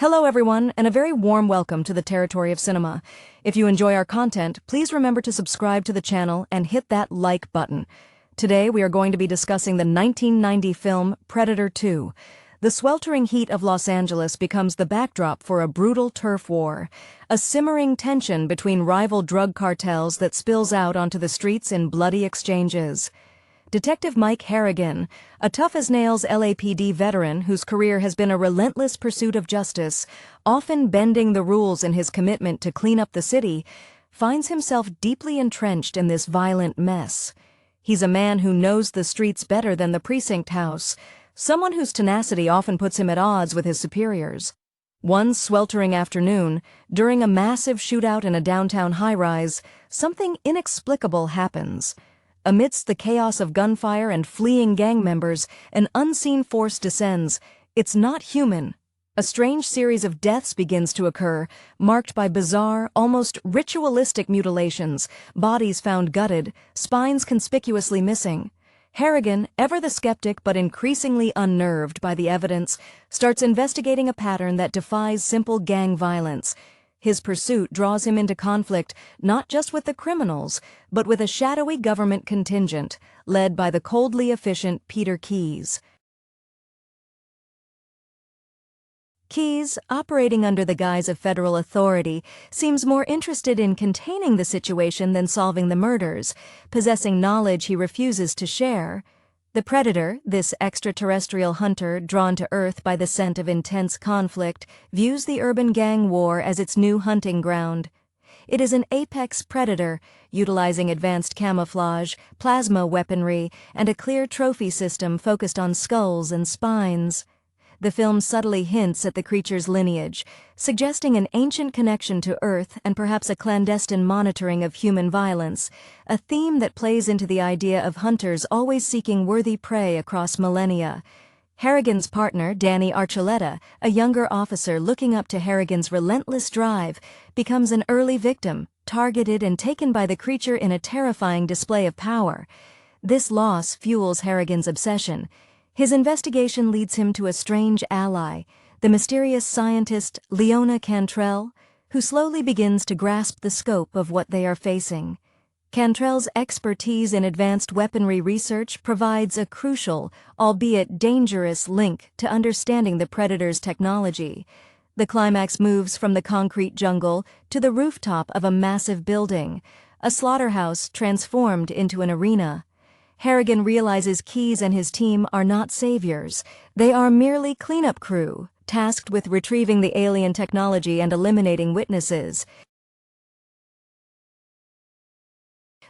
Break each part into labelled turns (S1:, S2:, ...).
S1: Hello everyone, and a very warm welcome to the territory of cinema. If you enjoy our content, please remember to subscribe to the channel and hit that like button. Today we are going to be discussing the 1990 film Predator 2. The sweltering heat of Los Angeles becomes the backdrop for a brutal turf war, a simmering tension between rival drug cartels that spills out onto the streets in bloody exchanges. Detective Mike Harrigan, a tough-as-nails LAPD veteran whose career has been a relentless pursuit of justice, often bending the rules in his commitment to clean up the city, finds himself deeply entrenched in this violent mess. He's a man who knows the streets better than the precinct house, someone whose tenacity often puts him at odds with his superiors. One sweltering afternoon, during a massive shootout in a downtown high-rise, something inexplicable happens. Amidst the chaos of gunfire and fleeing gang members, an unseen force descends. It's not human. A strange series of deaths begins to occur, marked by bizarre, almost ritualistic mutilations, bodies found gutted, spines conspicuously missing. Harrigan, ever the skeptic but increasingly unnerved by the evidence, starts investigating a pattern that defies simple gang violence. His pursuit draws him into conflict not just with the criminals, but with a shadowy government contingent, led by the coldly efficient Peter Keyes. Keyes, operating under the guise of federal authority, seems more interested in containing the situation than solving the murders, possessing knowledge he refuses to share. The Predator, this extraterrestrial hunter drawn to Earth by the scent of intense conflict, views the urban gang war as its new hunting ground. It is an apex predator, utilizing advanced camouflage, plasma weaponry, and a clear trophy system focused on skulls and spines. The film subtly hints at the creature's lineage, suggesting an ancient connection to Earth and perhaps a clandestine monitoring of human violence, a theme that plays into the idea of hunters always seeking worthy prey across millennia. Harrigan's partner, Danny Archuleta, a younger officer looking up to Harrigan's relentless drive, becomes an early victim, targeted and taken by the creature in a terrifying display of power. This loss fuels Harrigan's obsession. His investigation leads him to a strange ally, the mysterious scientist Leona Cantrell, who slowly begins to grasp the scope of what they are facing. Cantrell's expertise in advanced weaponry research provides a crucial, albeit dangerous, link to understanding the Predator's technology. The climax moves from the concrete jungle to the rooftop of a massive building, a slaughterhouse transformed into an arena. Harrigan realizes Keyes and his team are not saviors. They are merely cleanup crew, tasked with retrieving the alien technology and eliminating witnesses.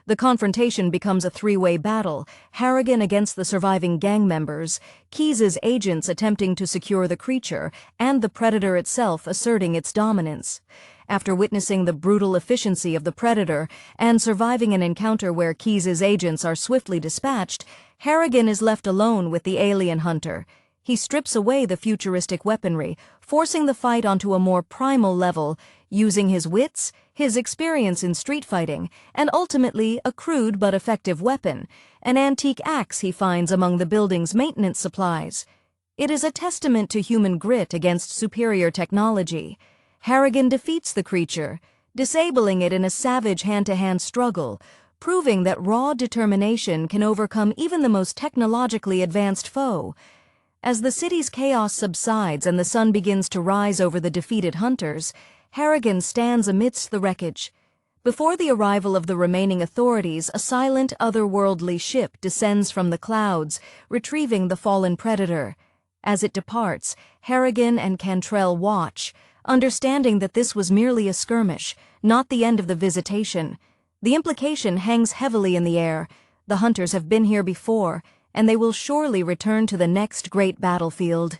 S1: The confrontation becomes a three-way battle, Harrigan against the surviving gang members, Keyes' agents attempting to secure the creature, and the Predator itself asserting its dominance. After witnessing the brutal efficiency of the Predator and surviving an encounter where Keyes' agents are swiftly dispatched, Harrigan is left alone with the alien hunter. He strips away the futuristic weaponry, forcing the fight onto a more primal level, using his wits, his experience in street fighting, and ultimately a crude but effective weapon, an antique axe he finds among the building's maintenance supplies. It is a testament to human grit against superior technology. Harrigan defeats the creature, disabling it in a savage hand-to-hand struggle, proving that raw determination can overcome even the most technologically advanced foe. As the city's chaos subsides and the sun begins to rise over the defeated hunters, Harrigan stands amidst the wreckage. Before the arrival of the remaining authorities, a silent, otherworldly ship descends from the clouds, retrieving the fallen Predator. As it departs, Harrigan and Cantrell watch, understanding that this was merely a skirmish, not the end of the visitation. The implication hangs heavily in the air. The hunters have been here before, and they will surely return to the next great battlefield.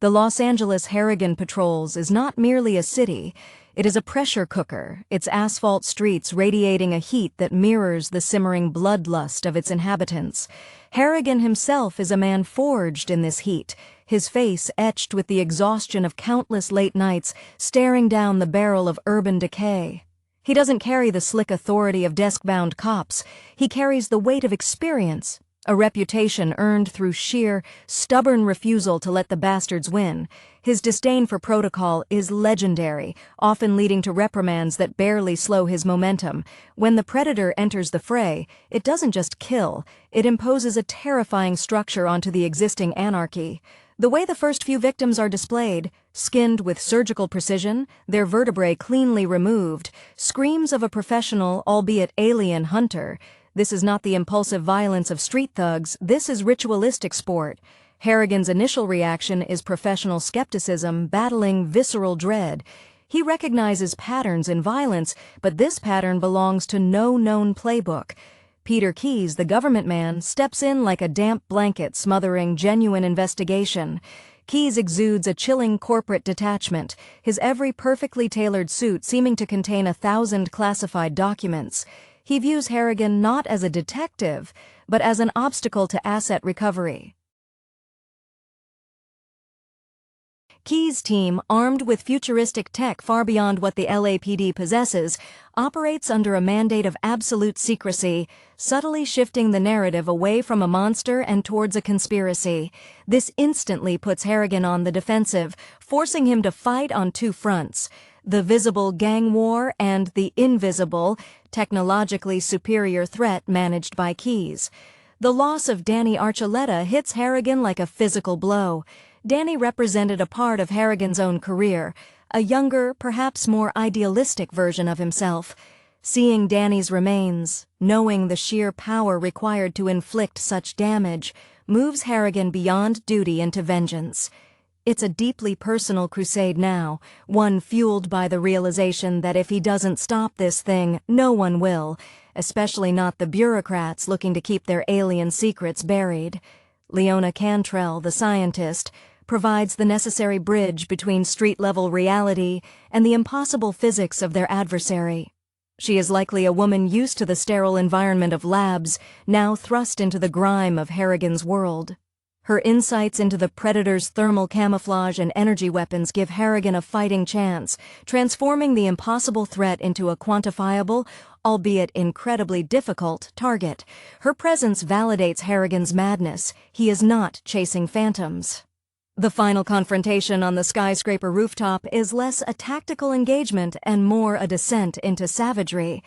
S1: The Los Angeles Harrigan patrols is not merely a city, it is a pressure cooker, its asphalt streets radiating a heat that mirrors the simmering bloodlust of its inhabitants. Harrigan himself is a man forged in this heat, his face etched with the exhaustion of countless late nights staring down the barrel of urban decay. He doesn't carry the slick authority of desk-bound cops, he carries the weight of experience, a reputation earned through sheer, stubborn refusal to let the bastards win. His disdain for protocol is legendary, often leading to reprimands that barely slow his momentum. When the predator enters the fray, it doesn't just kill, it imposes a terrifying structure onto the existing anarchy. The way the first few victims are displayed, skinned with surgical precision, their vertebrae cleanly removed, screams of a professional, albeit alien, hunter. This is not the impulsive violence of street thugs, this is ritualistic sport. Harrigan's initial reaction is professional skepticism battling visceral dread. He recognizes patterns in violence, but this pattern belongs to no known playbook. Peter Keyes, the government man, steps in like a damp blanket smothering genuine investigation. Keyes exudes a chilling corporate detachment, his every perfectly tailored suit seeming to contain 1,000 classified documents. He views Harrigan not as a detective, but as an obstacle to asset recovery. Keyes' team, armed with futuristic tech far beyond what the LAPD possesses, operates under a mandate of absolute secrecy, subtly shifting the narrative away from a monster and towards a conspiracy. This instantly puts Harrigan on the defensive, forcing him to fight on two fronts: the visible gang war and the invisible, technologically superior threat managed by Keyes. The loss of Danny Archuleta hits Harrigan like a physical blow. Danny represented a part of Harrigan's own career, a younger, perhaps more idealistic version of himself. Seeing Danny's remains, knowing the sheer power required to inflict such damage, moves Harrigan beyond duty into vengeance. It's a deeply personal crusade now, one fueled by the realization that if he doesn't stop this thing, no one will, especially not the bureaucrats looking to keep their alien secrets buried. Leona Cantrell, the scientist, provides the necessary bridge between street-level reality and the impossible physics of their adversary. She is likely a woman used to the sterile environment of labs, now thrust into the grime of Harrigan's world. Her insights into the Predator's thermal camouflage and energy weapons give Harrigan a fighting chance, transforming the impossible threat into a quantifiable, albeit incredibly difficult, target. Her presence validates Harrigan's madness. He is not chasing phantoms. The final confrontation on the skyscraper rooftop is less a tactical engagement and more a descent into savagery.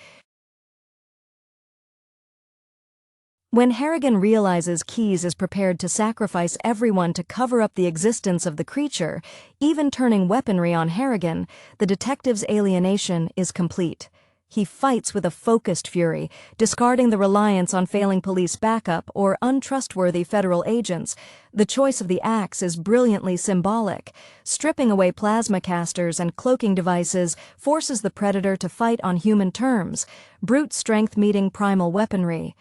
S1: When Harrigan realizes Keyes is prepared to sacrifice everyone to cover up the existence of the creature, even turning weaponry on Harrigan, the detective's alienation is complete. He fights with a focused fury, discarding the reliance on failing police backup or untrustworthy federal agents. The choice of the axe is brilliantly symbolic. Stripping away plasma casters and cloaking devices forces the predator to fight on human terms, brute strength meeting primal weaponry.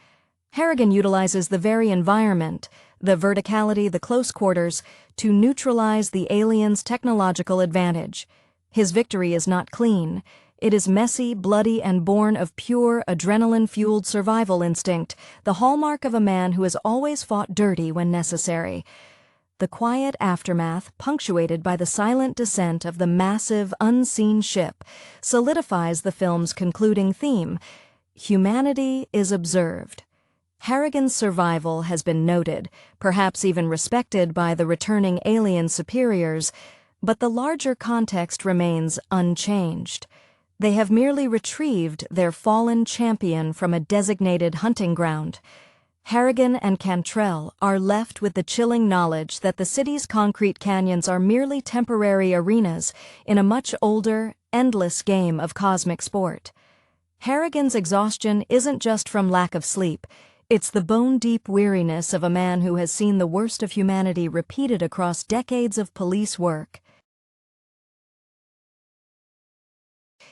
S1: Harrigan utilizes the very environment, the verticality, the close quarters, to neutralize the alien's technological advantage. His victory is not clean. It is messy, bloody, and born of pure, adrenaline-fueled survival instinct, the hallmark of a man who has always fought dirty when necessary. The quiet aftermath, punctuated by the silent descent of the massive, unseen ship, solidifies the film's concluding theme: humanity is observed. Harrigan's survival has been noted, perhaps even respected by the returning alien superiors, but the larger context remains unchanged. They have merely retrieved their fallen champion from a designated hunting ground. Harrigan and Cantrell are left with the chilling knowledge that the city's concrete canyons are merely temporary arenas in a much older, endless game of cosmic sport. Harrigan's exhaustion isn't just from lack of sleep. It's the bone-deep weariness of a man who has seen the worst of humanity repeated across decades of police work.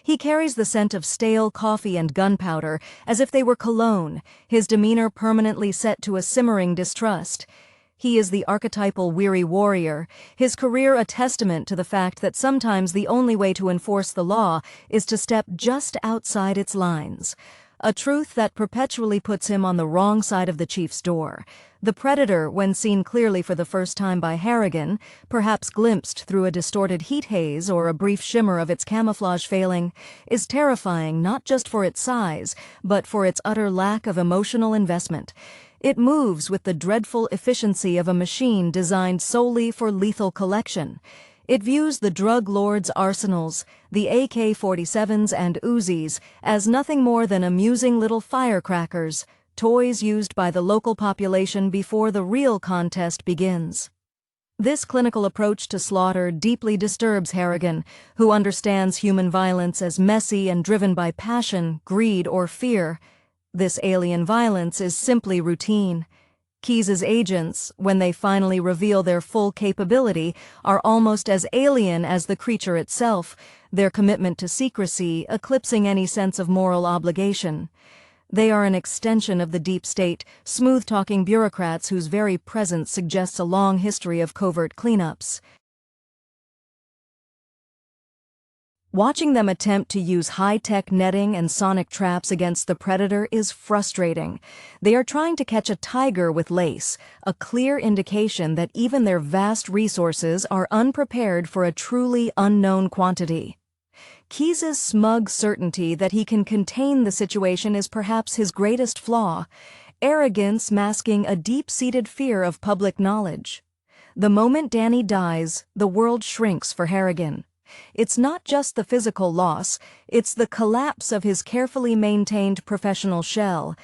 S1: He carries the scent of stale coffee and gunpowder as if they were cologne, his demeanor permanently set to a simmering distrust. He is the archetypal weary warrior, his career a testament to the fact that sometimes the only way to enforce the law is to step just outside its lines. A truth that perpetually puts him on the wrong side of the chief's door. The predator, when seen clearly for the first time by Harrigan, perhaps glimpsed through a distorted heat haze or a brief shimmer of its camouflage failing, is terrifying not just for its size, but for its utter lack of emotional investment. It moves with the dreadful efficiency of a machine designed solely for lethal collection. It views the drug lords' arsenals, the AK-47s and Uzis, as nothing more than amusing little firecrackers, toys used by the local population before the real contest begins. This clinical approach to slaughter deeply disturbs Harrigan, who understands human violence as messy and driven by passion, greed, or fear. This alien violence is simply routine. Keyes' agents, when they finally reveal their full capability, are almost as alien as the creature itself, their commitment to secrecy eclipsing any sense of moral obligation. They are an extension of the deep state, smooth-talking bureaucrats whose very presence suggests a long history of covert cleanups. Watching them attempt to use high-tech netting and sonic traps against the predator is frustrating. They are trying to catch a tiger with lace, a clear indication that even their vast resources are unprepared for a truly unknown quantity. Keyes' smug certainty that he can contain the situation is perhaps his greatest flaw, arrogance masking a deep-seated fear of public knowledge. The moment Danny dies, the world shrinks for Harrigan. It's not just the physical loss, it's the collapse of his carefully maintained professional shell.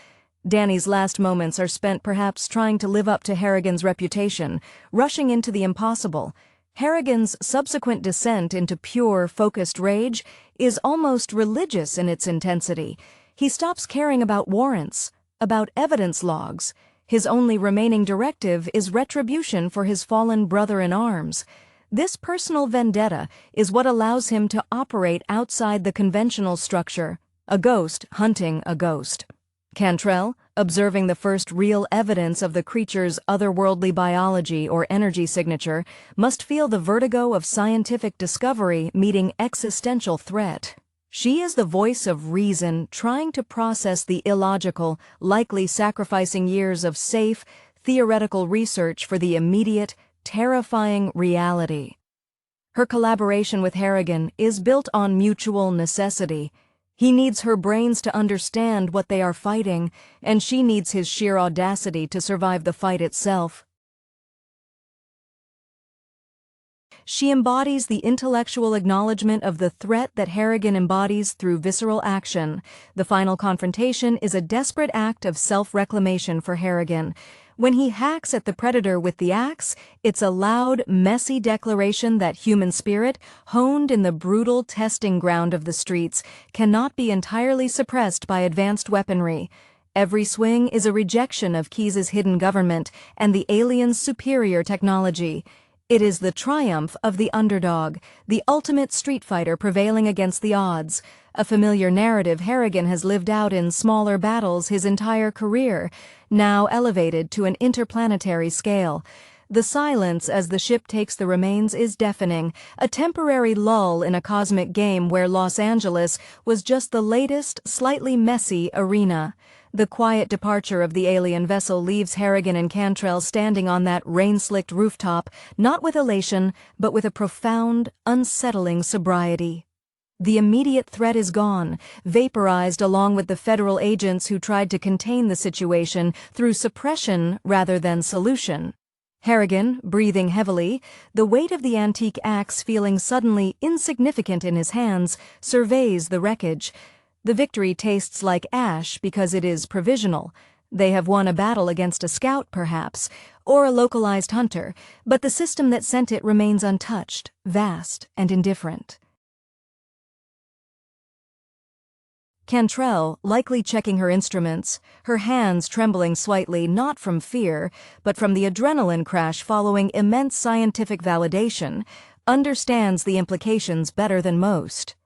S1: Danny's last moments are spent perhaps trying to live up to Harrigan's reputation, rushing into the impossible. Harrigan's subsequent descent into pure, focused rage is almost religious in its intensity. He stops caring about warrants, about evidence logs. His only remaining directive is retribution for his fallen brother-in-arms. This personal vendetta is what allows him to operate outside the conventional structure, a ghost hunting a ghost. Cantrell, observing the first real evidence of the creature's otherworldly biology or energy signature, must feel the vertigo of scientific discovery meeting existential threat. She is the voice of reason trying to process the illogical, likely sacrificing years of safe, theoretical research for the immediate, terrifying reality. Her collaboration with Harrigan is built on mutual necessity. He needs her brains to understand what they are fighting, and she needs his sheer audacity to survive the fight itself. She embodies the intellectual acknowledgement of the threat that Harrigan embodies through visceral action. The final confrontation is a desperate act of self-reclamation for Harrigan. When he hacks at the predator with the axe, it's a loud, messy declaration that human spirit, honed in the brutal testing ground of the streets, cannot be entirely suppressed by advanced weaponry. Every swing is a rejection of Keyes' hidden government and the alien's superior technology. It is the triumph of the underdog, the ultimate street fighter prevailing against the odds. A familiar narrative Harrigan has lived out in smaller battles his entire career, now elevated to an interplanetary scale. The silence as the ship takes the remains is deafening, a temporary lull in a cosmic game where Los Angeles was just the latest, slightly messy arena. The quiet departure of the alien vessel leaves Harrigan and Cantrell standing on that rain-slicked rooftop, not with elation, but with a profound, unsettling sobriety. The immediate threat is gone, vaporized along with the federal agents who tried to contain the situation through suppression rather than solution. Harrigan, breathing heavily, the weight of the antique axe feeling suddenly insignificant in his hands, surveys the wreckage. The victory tastes like ash because it is provisional. They have won a battle against a scout, perhaps, or a localized hunter, but the system that sent it remains untouched, vast, and indifferent. Cantrell, likely checking her instruments, her hands trembling slightly not from fear, but from the adrenaline crash following immense scientific validation, understands the implications better than most.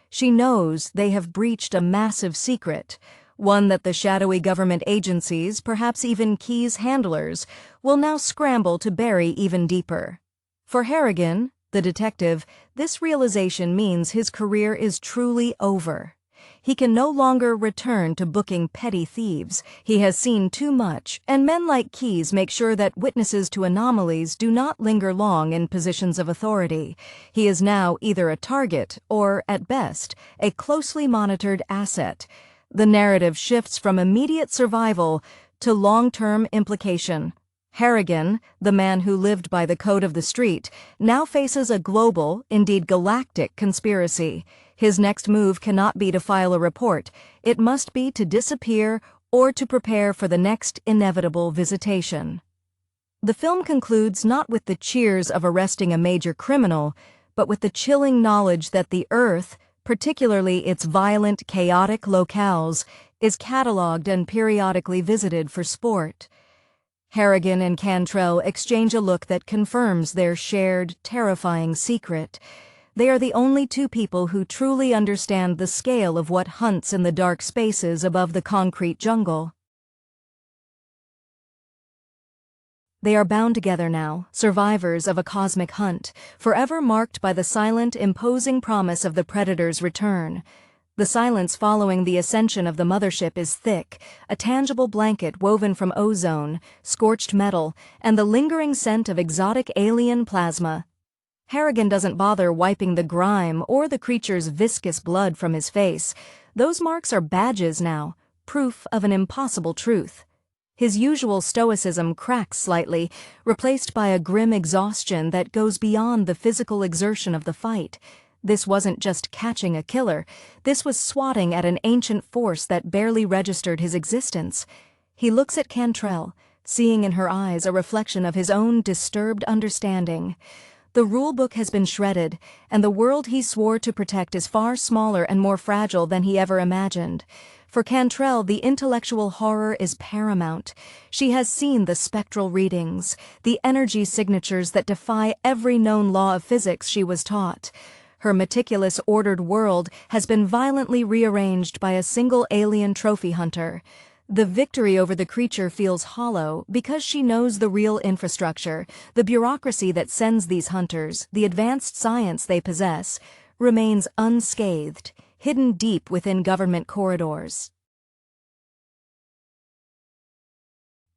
S1: She knows they have breached a massive secret, one that the shadowy government agencies, perhaps even Keyes' handlers, will now scramble to bury even deeper. For Harrigan, the detective, this realization means his career is truly over. He can no longer return to booking petty thieves. He has seen too much, and men like Keyes make sure that witnesses to anomalies do not linger long in positions of authority. He is now either a target or, at best, a closely monitored asset. The narrative shifts from immediate survival to long-term implication. Harrigan, the man who lived by the code of the street, now faces a global, indeed galactic, conspiracy. His next move cannot be to file a report. It must be to disappear or to prepare for the next inevitable visitation. The film concludes not with the cheers of arresting a major criminal, but with the chilling knowledge that the Earth, particularly its violent, chaotic locales, is catalogued and periodically visited for sport. Harrigan and Cantrell exchange a look that confirms their shared, terrifying secret. They are the only two people who truly understand the scale of what hunts in the dark spaces above the concrete jungle. They are bound together now, survivors of a cosmic hunt, forever marked by the silent, imposing promise of the predator's return. The silence following the ascension of the mothership is thick, a tangible blanket woven from ozone, scorched metal, and the lingering scent of exotic alien plasma. Harrigan doesn't bother wiping the grime or the creature's viscous blood from his face. Those marks are badges now, proof of an impossible truth. His usual stoicism cracks slightly, replaced by a grim exhaustion that goes beyond the physical exertion of the fight. This wasn't just catching a killer, this was swatting at an ancient force that barely registered his existence. He looks at Cantrell, seeing in her eyes a reflection of his own disturbed understanding. The rulebook has been shredded, and the world he swore to protect is far smaller and more fragile than he ever imagined. For Cantrell, the intellectual horror is paramount. She has seen the spectral readings, the energy signatures that defy every known law of physics she was taught. Her meticulous, ordered world has been violently rearranged by a single alien trophy hunter. The victory over the creature feels hollow because she knows the real infrastructure, the bureaucracy that sends these hunters, the advanced science they possess, remains unscathed, hidden deep within government corridors.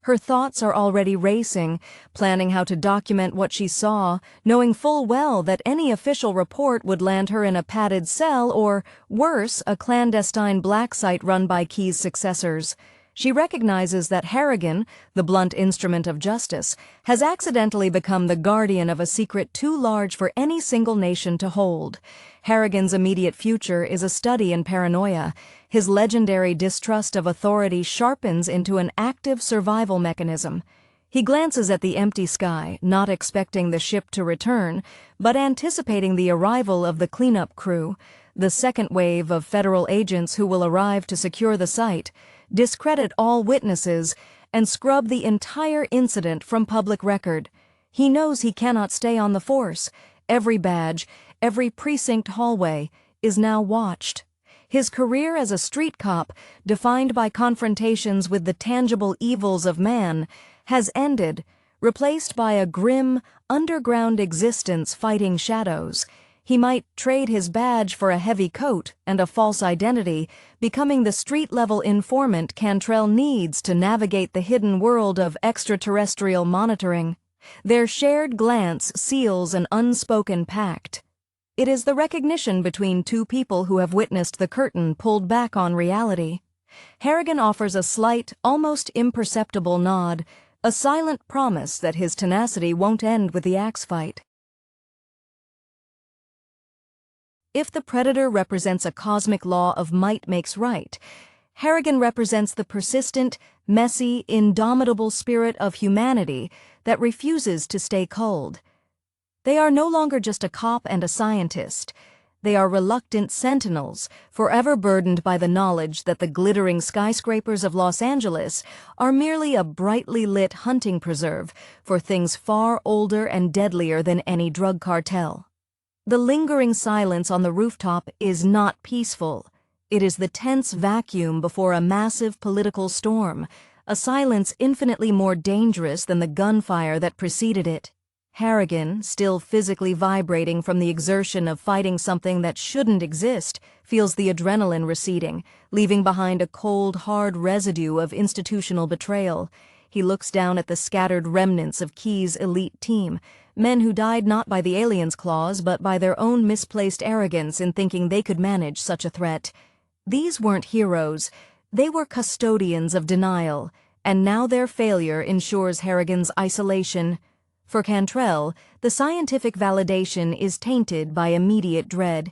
S1: Her thoughts are already racing, planning how to document what she saw, knowing full well that any official report would land her in a padded cell or, worse, a clandestine black site run by Key's successors. She recognizes that Harrigan, the blunt instrument of justice, has accidentally become the guardian of a secret too large for any single nation to hold. Harrigan's immediate future is a study in paranoia. His legendary distrust of authority sharpens into an active survival mechanism. He glances at the empty sky, not expecting the ship to return, but anticipating the arrival of the cleanup crew, the second wave of federal agents who will arrive to secure the site, discredit all witnesses, and scrub the entire incident from public record. He knows he cannot stay on the force. Every badge, every precinct hallway, is now watched. His career as a street cop, defined by confrontations with the tangible evils of man, has ended, replaced by a grim, underground existence fighting shadows. He might trade his badge for a heavy coat and a false identity, becoming the street-level informant Cantrell needs to navigate the hidden world of extraterrestrial monitoring. Their shared glance seals an unspoken pact. It is the recognition between two people who have witnessed the curtain pulled back on reality. Harrigan offers a slight, almost imperceptible nod, a silent promise that his tenacity won't end with the axe fight. If the predator represents a cosmic law of might makes right, Harrigan represents the persistent, messy, indomitable spirit of humanity that refuses to stay cold. They are no longer just a cop and a scientist. They are reluctant sentinels, forever burdened by the knowledge that the glittering skyscrapers of Los Angeles are merely a brightly lit hunting preserve for things far older and deadlier than any drug cartel. The lingering silence on the rooftop is not peaceful. It is the tense vacuum before a massive political storm, a silence infinitely more dangerous than the gunfire that preceded it. Harrigan, still physically vibrating from the exertion of fighting something that shouldn't exist, feels the adrenaline receding, leaving behind a cold, hard residue of institutional betrayal. He looks down at the scattered remnants of Key's elite team, men who died not by the aliens' claws but by their own misplaced arrogance in thinking they could manage such a threat. These weren't heroes. They were custodians of denial, and now their failure ensures Harrigan's isolation. For Cantrell, the scientific validation is tainted by immediate dread.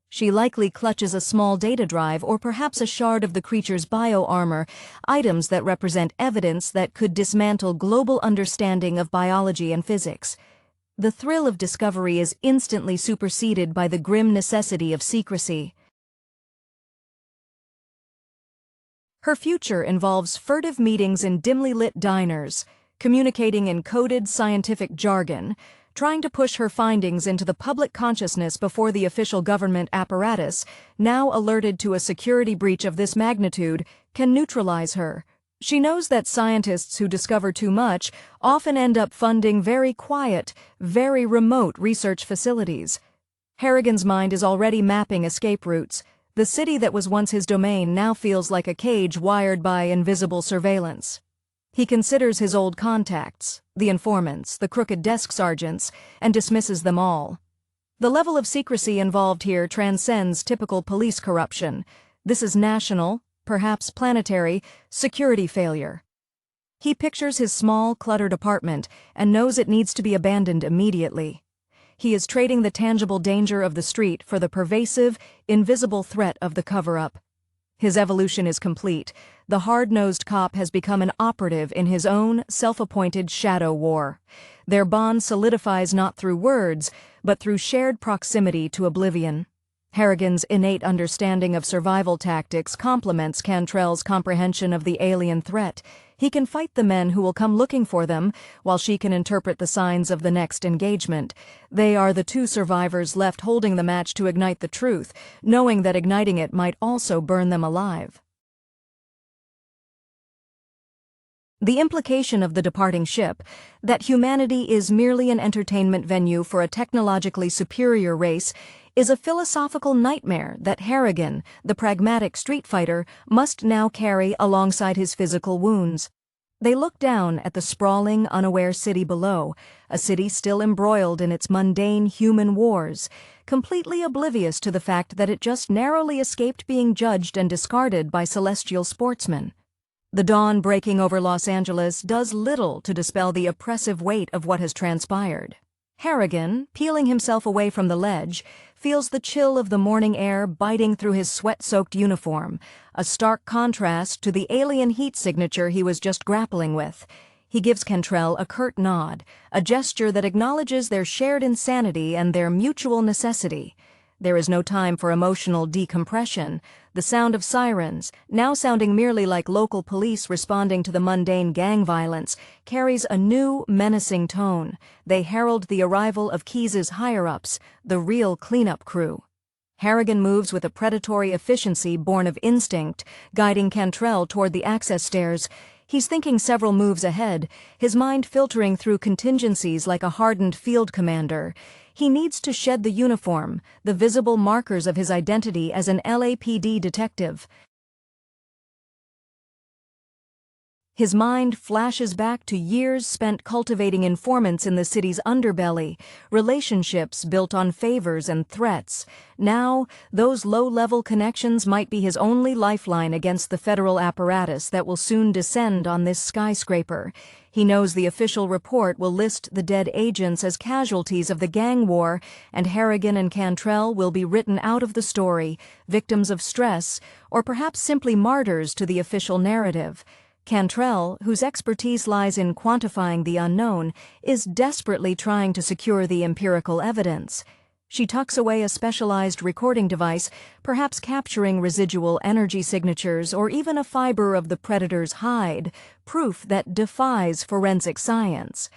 S1: She likely clutches a small data drive or perhaps a shard of the creature's bio-armor, items that represent evidence that could dismantle global understanding of biology and physics. The thrill of discovery is instantly superseded by the grim necessity of secrecy. Her future involves furtive meetings in dimly lit diners, communicating in coded scientific jargon, trying to push her findings into the public consciousness before the official government apparatus, now alerted to a security breach of this magnitude, can neutralize her. She knows that scientists who discover too much often end up funding very quiet, very remote research facilities. Harrigan's mind is already mapping escape routes. The city that was once his domain now feels like a cage wired by invisible surveillance. He considers his old contacts, the informants, the crooked desk sergeants, and dismisses them all. The level of secrecy involved here transcends typical police corruption. This is national, perhaps planetary, security failure. He pictures his small, cluttered apartment and knows it needs to be abandoned immediately. He is trading the tangible danger of the street for the pervasive, invisible threat of the cover-up. His evolution is complete. The hard-nosed cop has become an operative in his own self-appointed shadow war. Their bond solidifies not through words, but through shared proximity to oblivion. Harrigan's innate understanding of survival tactics complements Cantrell's comprehension of the alien threat. He can fight the men who will come looking for them, while she can interpret the signs of the next engagement. They are the two survivors left holding the match to ignite the truth, knowing that igniting it might also burn them alive. The implication of the departing ship, that humanity is merely an entertainment venue for a technologically superior race, is a philosophical nightmare that Harrigan, the pragmatic street fighter, must now carry alongside his physical wounds. They look down at the sprawling, unaware city below, a city still embroiled in its mundane human wars, completely oblivious to the fact that it just narrowly escaped being judged and discarded by celestial sportsmen. The dawn breaking over Los Angeles does little to dispel the oppressive weight of what has transpired. Harrigan, peeling himself away from the ledge, feels the chill of the morning air biting through his sweat-soaked uniform, a stark contrast to the alien heat signature he was just grappling with. He gives Cantrell a curt nod, a gesture that acknowledges their shared insanity and their mutual necessity. There is no time for emotional decompression. The sound of sirens, now sounding merely like local police responding to the mundane gang violence, carries a new, menacing tone. They herald the arrival of Keyes' higher-ups, the real cleanup crew. Harrigan moves with a predatory efficiency born of instinct, guiding Cantrell toward the access stairs. He's thinking several moves ahead, his mind filtering through contingencies like a hardened field commander. He needs to shed the uniform, the visible markers of his identity as an LAPD detective. His mind flashes back to years spent cultivating informants in the city's underbelly, relationships built on favors and threats. Now, those low-level connections might be his only lifeline against the federal apparatus that will soon descend on this skyscraper. He knows the official report will list the dead agents as casualties of the gang war, and Harrigan and Cantrell will be written out of the story, victims of stress, or perhaps simply martyrs to the official narrative. Cantrell, whose expertise lies in quantifying the unknown, is desperately trying to secure the empirical evidence. She tucks away a specialized recording device, perhaps capturing residual energy signatures or even a fiber of the predator's hide, proof that defies forensic science.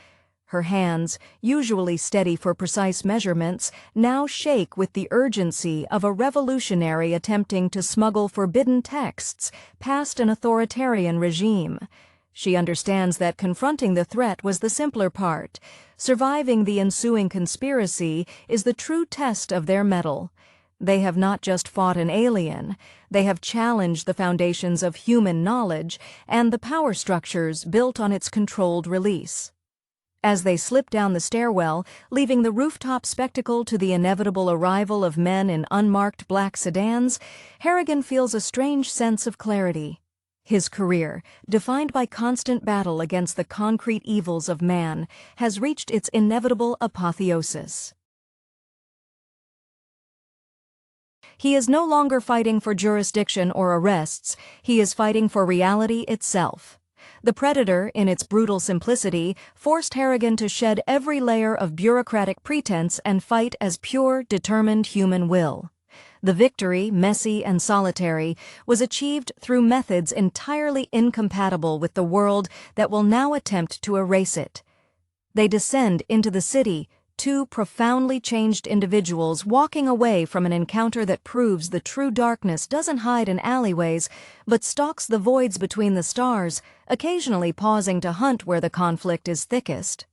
S1: Her hands, usually steady for precise measurements, now shake with the urgency of a revolutionary attempting to smuggle forbidden texts past an authoritarian regime. She understands that confronting the threat was the simpler part. Surviving the ensuing conspiracy is the true test of their mettle. They have not just fought an alien, they have challenged the foundations of human knowledge and the power structures built on its controlled release. As they slip down the stairwell, leaving the rooftop spectacle to the inevitable arrival of men in unmarked black sedans, Harrigan feels a strange sense of clarity. His career, defined by constant battle against the concrete evils of man, has reached its inevitable apotheosis. He is no longer fighting for jurisdiction or arrests, he is fighting for reality itself. The Predator, in its brutal simplicity, forced Harrigan to shed every layer of bureaucratic pretense and fight as pure, determined human will. The victory, messy and solitary, was achieved through methods entirely incompatible with the world that will now attempt to erase it. They descend into the city, two profoundly changed individuals walking away from an encounter that proves the true darkness doesn't hide in alleyways, but stalks the voids between the stars, occasionally pausing to hunt where the conflict is thickest.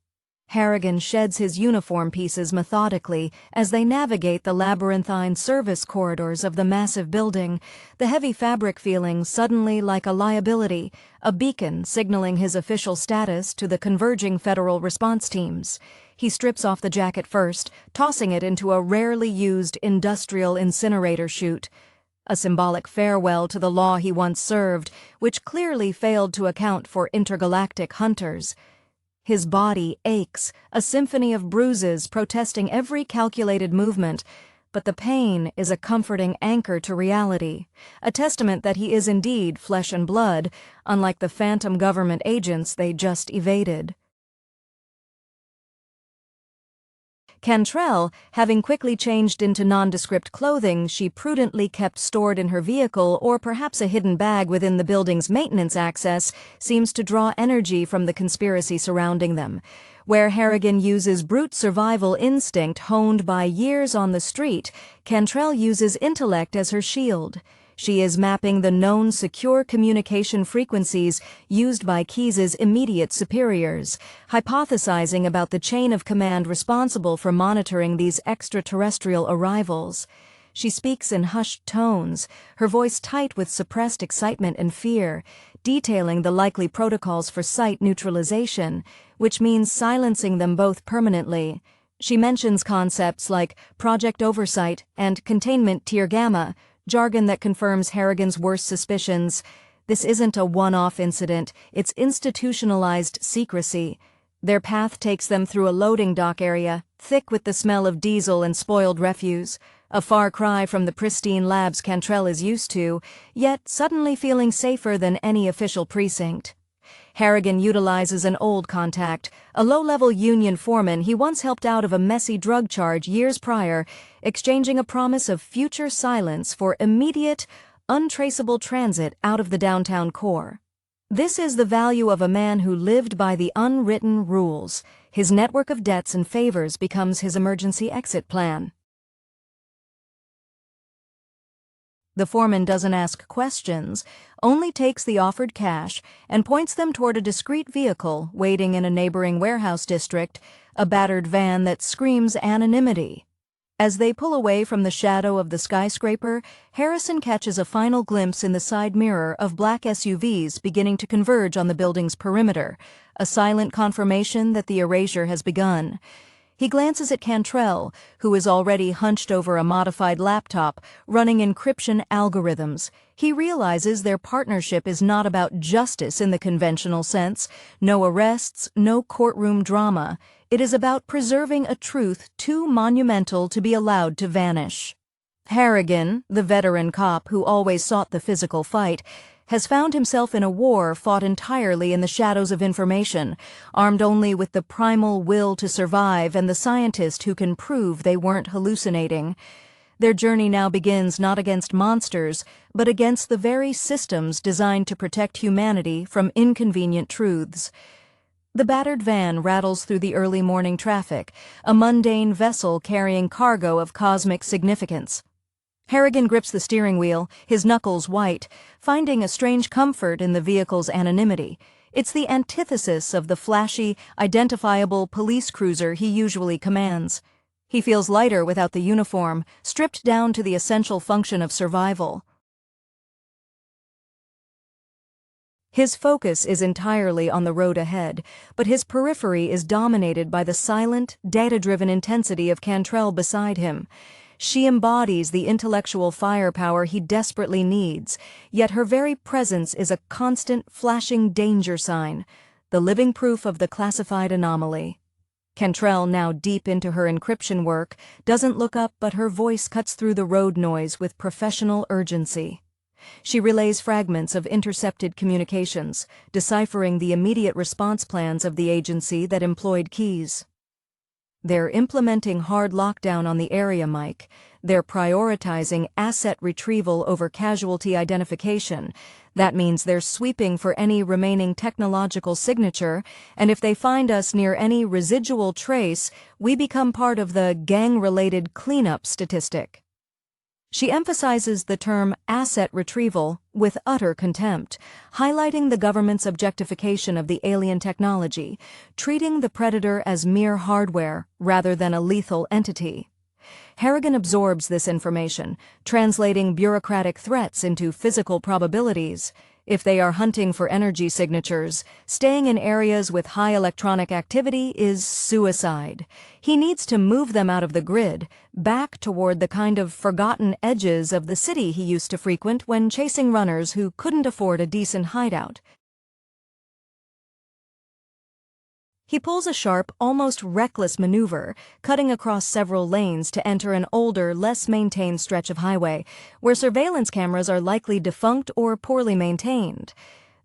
S1: Harrigan sheds his uniform pieces methodically as they navigate the labyrinthine service corridors of the massive building, the heavy fabric feeling suddenly like a liability, a beacon signaling his official status to the converging federal response teams. He strips off the jacket first, tossing it into a rarely used industrial incinerator chute, a symbolic farewell to the law he once served, which clearly failed to account for intergalactic hunters. His body aches, a symphony of bruises protesting every calculated movement, but the pain is a comforting anchor to reality, a testament that he is indeed flesh and blood, unlike the phantom government agents they just evaded. Cantrell, having quickly changed into nondescript clothing she prudently kept stored in her vehicle or perhaps a hidden bag within the building's maintenance access, seems to draw energy from the conspiracy surrounding them. Where Harrigan uses brute survival instinct honed by years on the street, Cantrell uses intellect as her shield. She is mapping the known secure communication frequencies used by Keyes's immediate superiors, hypothesizing about the chain of command responsible for monitoring these extraterrestrial arrivals. She speaks in hushed tones, her voice tight with suppressed excitement and fear, detailing the likely protocols for site neutralization, which means silencing them both permanently. She mentions concepts like Project Oversight and Containment Tier Gamma, jargon that confirms Harrigan's worst suspicions. This isn't a one-off incident, it's institutionalized secrecy. Their path takes them through a loading dock area, thick with the smell of diesel and spoiled refuse, a far cry from the pristine labs Cantrell is used to, yet suddenly feeling safer than any official precinct. Harrigan utilizes an old contact, a low-level union foreman he once helped out of a messy drug charge years prior, exchanging a promise of future silence for immediate, untraceable transit out of the downtown core. This is the value of a man who lived by the unwritten rules. His network of debts and favors becomes his emergency exit plan. The foreman doesn't ask questions, only takes the offered cash and points them toward a discreet vehicle waiting in a neighboring warehouse district, a battered van that screams anonymity. As they pull away from the shadow of the skyscraper, Harrison catches a final glimpse in the side mirror of black SUVs beginning to converge on the building's perimeter, a silent confirmation that the erasure has begun. He glances at Cantrell, who is already hunched over a modified laptop, running encryption algorithms. He realizes their partnership is not about justice in the conventional sense, no arrests, no courtroom drama. It is about preserving a truth too monumental to be allowed to vanish. Harrigan, the veteran cop who always sought the physical fight, has found himself in a war fought entirely in the shadows of information, armed only with the primal will to survive and the scientist who can prove they weren't hallucinating. Their journey now begins not against monsters, but against the very systems designed to protect humanity from inconvenient truths. The battered van rattles through the early morning traffic, a mundane vessel carrying cargo of cosmic significance. Harrigan grips the steering wheel, his knuckles white, finding a strange comfort in the vehicle's anonymity. It's the antithesis of the flashy, identifiable police cruiser he usually commands. He feels lighter without the uniform, stripped down to the essential function of survival. His focus is entirely on the road ahead, but his periphery is dominated by the silent, data-driven intensity of Cantrell beside him. She embodies the intellectual firepower he desperately needs, yet her very presence is a constant, flashing danger sign, the living proof of the classified anomaly. Cantrell, now deep into her encryption work, doesn't look up, but her voice cuts through the road noise with professional urgency. She relays fragments of intercepted communications, deciphering the immediate response plans of the agency that employed Keyes. They're implementing hard lockdown on the area, Mike. They're prioritizing asset retrieval over casualty identification. That means they're sweeping for any remaining technological signature, and if they find us near any residual trace, we become part of the gang-related cleanup statistic. She emphasizes the term asset retrieval with utter contempt, highlighting the government's objectification of the alien technology, treating the predator as mere hardware rather than a lethal entity. Harrigan absorbs this information, translating bureaucratic threats into physical probabilities. If they are hunting for energy signatures, staying in areas with high electronic activity is suicide. He needs to move them out of the grid, back toward the kind of forgotten edges of the city he used to frequent when chasing runners who couldn't afford a decent hideout. He pulls a sharp, almost reckless maneuver, cutting across several lanes to enter an older, less maintained stretch of highway, where surveillance cameras are likely defunct or poorly maintained.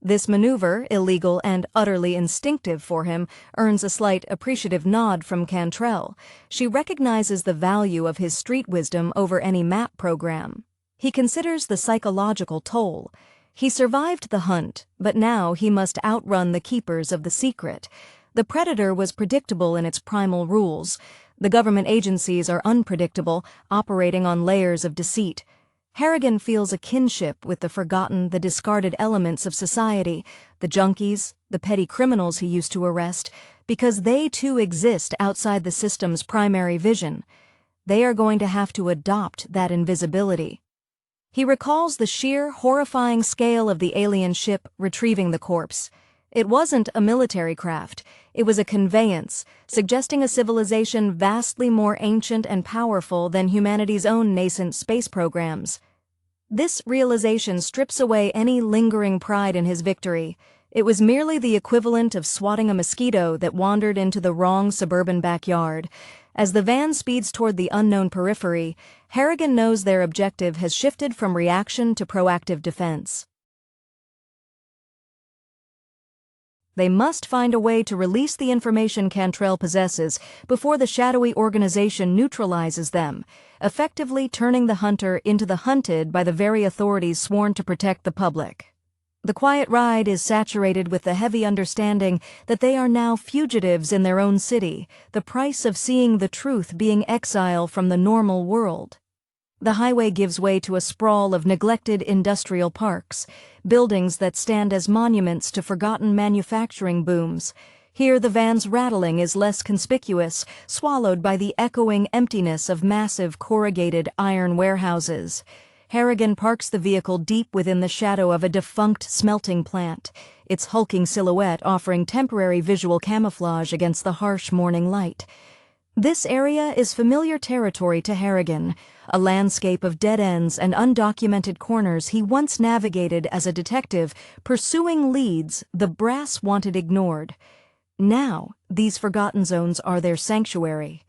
S1: This maneuver, illegal and utterly instinctive for him, earns a slight appreciative nod from Cantrell. She recognizes the value of his street wisdom over any map program. He considers the psychological toll. He survived the hunt, but now he must outrun the keepers of the secret. The predator was predictable in its primal rules. The government agencies are unpredictable, operating on layers of deceit. Harrigan feels a kinship with the forgotten, the discarded elements of society, the junkies, the petty criminals he used to arrest, because they too exist outside the system's primary vision. They are going to have to adopt that invisibility. He recalls the sheer, horrifying scale of the alien ship retrieving the corpse. It wasn't a military craft, it was a conveyance, suggesting a civilization vastly more ancient and powerful than humanity's own nascent space programs. This realization strips away any lingering pride in his victory. It was merely the equivalent of swatting a mosquito that wandered into the wrong suburban backyard. As the van speeds toward the unknown periphery, Harrigan knows their objective has shifted from reaction to proactive defense. They must find a way to release the information Cantrell possesses before the shadowy organization neutralizes them, effectively turning the hunter into the hunted by the very authorities sworn to protect the public. The quiet ride is saturated with the heavy understanding that they are now fugitives in their own city, the price of seeing the truth being exile from the normal world. The highway gives way to a sprawl of neglected industrial parks, buildings that stand as monuments to forgotten manufacturing booms. Here the van's rattling is less conspicuous, swallowed by the echoing emptiness of massive corrugated iron warehouses. Harrigan parks the vehicle deep within the shadow of a defunct smelting plant, its hulking silhouette offering temporary visual camouflage against the harsh morning light. This area is familiar territory to Harrigan, a landscape of dead ends and undocumented corners he once navigated as a detective, pursuing leads the brass wanted ignored. Now, these forgotten zones are their sanctuary.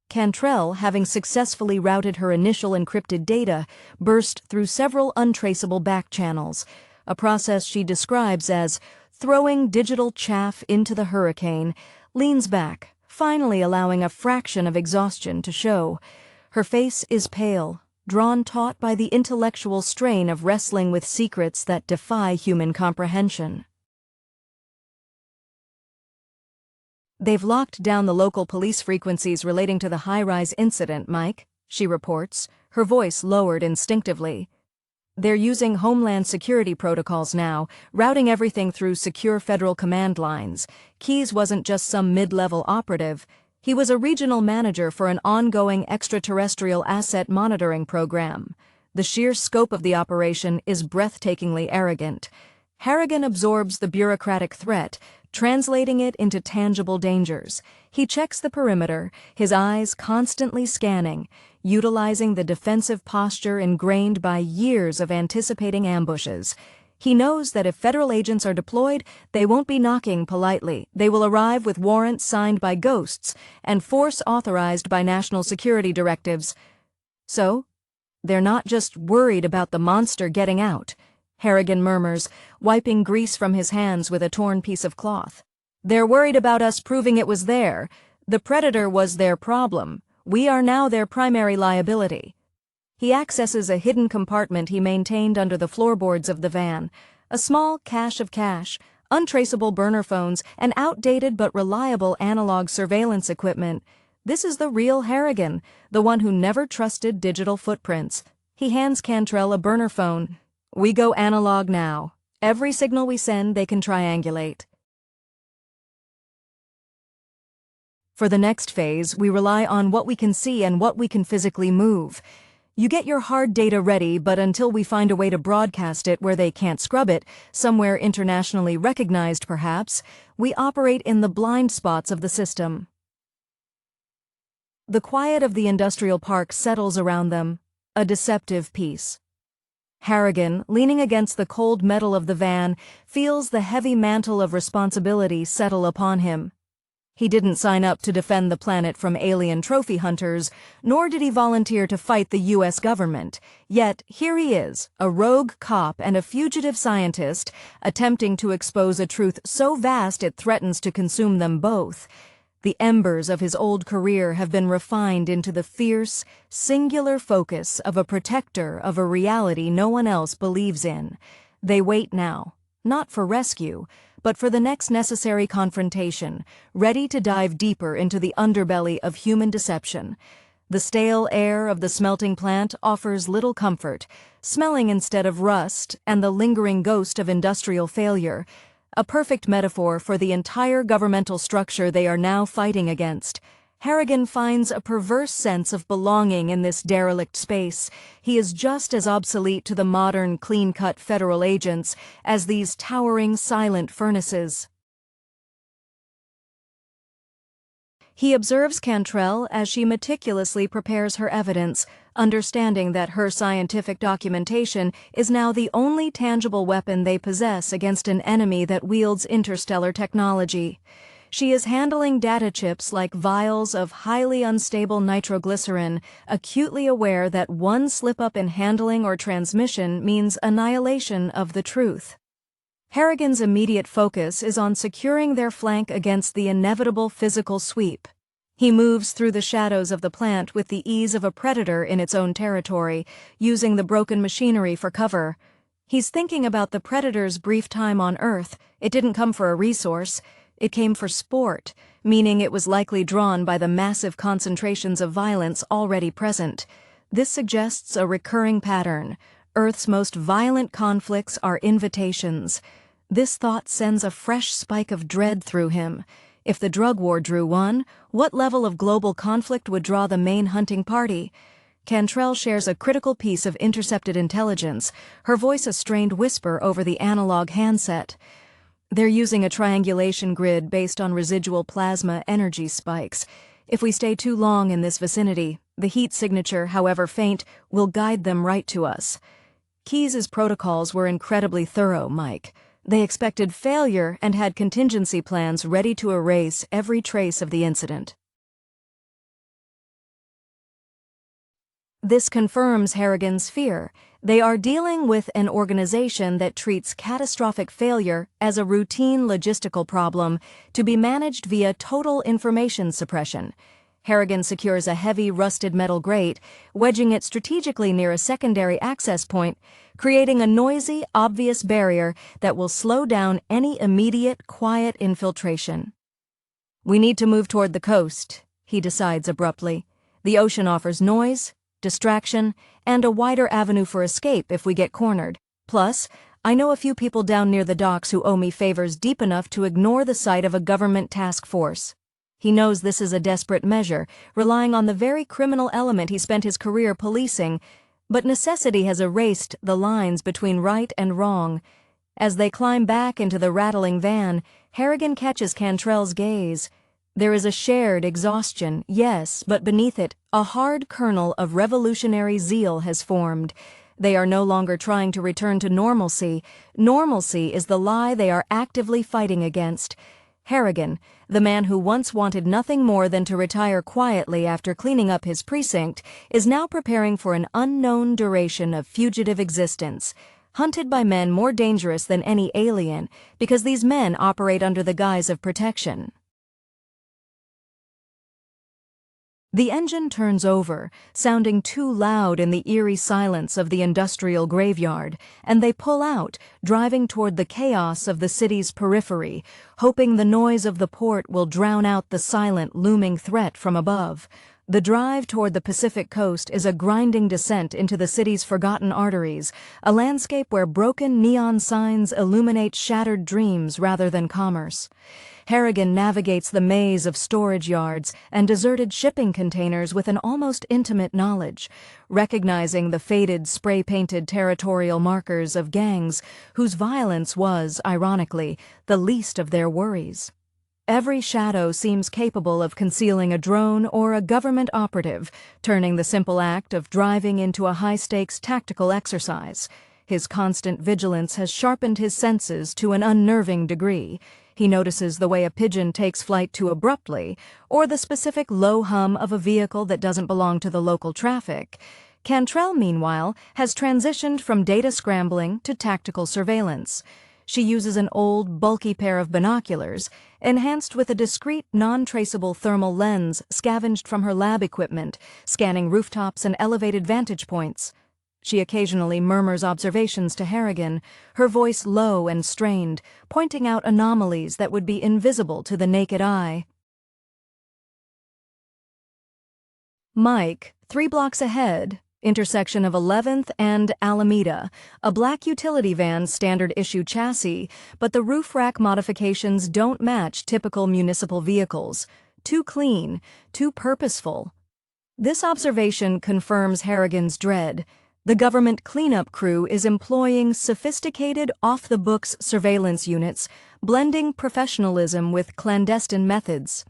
S1: Cantrell, having successfully routed her initial encrypted data, burst through several untraceable back channels, a process she describes as throwing digital chaff into the hurricane, leans back, finally allowing a fraction of exhaustion to show. Her face is pale, drawn taut by the intellectual strain of wrestling with secrets that defy human comprehension. "They've locked down the local police frequencies relating to the high-rise incident, Mike," she reports, her voice lowered instinctively. "They're using Homeland Security protocols now, routing everything through secure federal command lines. Keyes wasn't just some mid-level operative. He was a regional manager for an ongoing extraterrestrial asset monitoring program. The sheer scope of the operation is breathtakingly arrogant. Harrigan absorbs the bureaucratic threat, translating it into tangible dangers. He checks the perimeter, his eyes constantly scanning. utilizing the defensive posture ingrained by years of anticipating ambushes. He knows that if federal agents are deployed, they won't be knocking politely. They will arrive with warrants signed by ghosts and force authorized by national security directives. So, they're not just worried about the monster getting out, Harrigan murmurs, wiping grease from his hands with a torn piece of cloth. They're worried about us proving it was there. The predator was their problem. We are now their primary liability. He accesses a hidden compartment he maintained under the floorboards of the van, a small cache of cash, untraceable burner phones, and outdated but reliable analog surveillance equipment. This is the real Harrigan, the one who never trusted digital footprints. He hands Cantrell a burner phone. We go analog now. Every signal we send, they can triangulate. For the next phase, we rely on what we can see and what we can physically move. You get your hard data ready, but until we find a way to broadcast it where they can't scrub it, somewhere internationally recognized perhaps, we operate in the blind spots of the system. The quiet of the industrial park settles around them, a deceptive peace. Harrigan, leaning against the cold metal of the van, feels the heavy mantle of responsibility settle upon him. He didn't sign up to defend the planet from alien trophy hunters, nor did he volunteer to fight the U.S. government. Yet, here he is, a rogue cop and a fugitive scientist, attempting to expose a truth so vast it threatens to consume them both. The embers of his old career have been refined into the fierce, singular focus of a protector of a reality no one else believes in. They wait now, not for rescue, but for the next necessary confrontation, ready to dive deeper into the underbelly of human deception. The stale air of the smelting plant offers little comfort, smelling instead of rust and the lingering ghost of industrial failure, a perfect metaphor for the entire governmental structure they are now fighting against. Harrigan finds a perverse sense of belonging in this derelict space. He is just as obsolete to the modern, clean-cut federal agents as these towering, silent furnaces. He observes Cantrell as she meticulously prepares her evidence, understanding that her scientific documentation is now the only tangible weapon they possess against an enemy that wields interstellar technology. She is handling data chips like vials of highly unstable nitroglycerin, acutely aware that one slip-up in handling or transmission means annihilation of the truth. Harrigan's immediate focus is on securing their flank against the inevitable physical sweep. He moves through the shadows of the plant with the ease of a predator in its own territory, using the broken machinery for cover. He's thinking about the predator's brief time on Earth. It didn't come for a resource. It came for sport, meaning it was likely drawn by the massive concentrations of violence already present. This suggests a recurring pattern. Earth's most violent conflicts are invitations. This thought sends a fresh spike of dread through him. If the drug war drew one, what level of global conflict would draw the main hunting party? Cantrell shares a critical piece of intercepted intelligence, her voice a strained whisper over the analog handset. They're using a triangulation grid based on residual plasma energy spikes. If we stay too long in this vicinity, the heat signature, however faint, will guide them right to us. Keyes' protocols were incredibly thorough, Mike. They expected failure and had contingency plans ready to erase every trace of the incident. This confirms Harrigan's fear. They are dealing with an organization that treats catastrophic failure as a routine logistical problem to be managed via total information suppression. Harrigan secures a heavy rusted metal grate, wedging it strategically near a secondary access point, creating a noisy, obvious barrier that will slow down any immediate, quiet infiltration. We need to move toward the coast, he decides abruptly. The ocean offers noise, distraction, and a wider avenue for escape if we get cornered. Plus, I know a few people down near the docks who owe me favors deep enough to ignore the sight of a government task force. He knows this is a desperate measure, relying on the very criminal element he spent his career policing, but necessity has erased the lines between right and wrong. As they climb back into the rattling van, Harrigan catches Cantrell's gaze. There is a shared exhaustion, yes, but beneath it, a hard kernel of revolutionary zeal has formed. They are no longer trying to return to normalcy. Normalcy is the lie they are actively fighting against. Harrigan, the man who once wanted nothing more than to retire quietly after cleaning up his precinct, is now preparing for an unknown duration of fugitive existence, hunted by men more dangerous than any alien, because these men operate under the guise of protection. The engine turns over, sounding too loud in the eerie silence of the industrial graveyard, and they pull out, driving toward the chaos of the city's periphery, hoping the noise of the port will drown out the silent, looming threat from above. The drive toward the Pacific coast is a grinding descent into the city's forgotten arteries, a landscape where broken neon signs illuminate shattered dreams rather than commerce. Harrigan navigates the maze of storage yards and deserted shipping containers with an almost intimate knowledge, recognizing the faded, spray-painted territorial markers of gangs whose violence was, ironically, the least of their worries. Every shadow seems capable of concealing a drone or a government operative, turning the simple act of driving into a high-stakes tactical exercise. His constant vigilance has sharpened his senses to an unnerving degree. He notices the way a pigeon takes flight too abruptly, or the specific low hum of a vehicle that doesn't belong to the local traffic. Cantrell, meanwhile, has transitioned from data scrambling to tactical surveillance. She uses an old, bulky pair of binoculars, enhanced with a discreet, non-traceable thermal lens scavenged from her lab equipment, scanning rooftops and elevated vantage points. She occasionally murmurs observations to Harrigan, her voice low and strained, pointing out anomalies that would be invisible to the naked eye. Mike, 3 blocks ahead, intersection of 11th and Alameda, a black utility van's standard-issue chassis, but the roof rack modifications don't match typical municipal vehicles. Too clean, too purposeful. This observation confirms Harrigan's dread. The government cleanup crew is employing sophisticated, off-the-books surveillance units, blending professionalism with clandestine methods.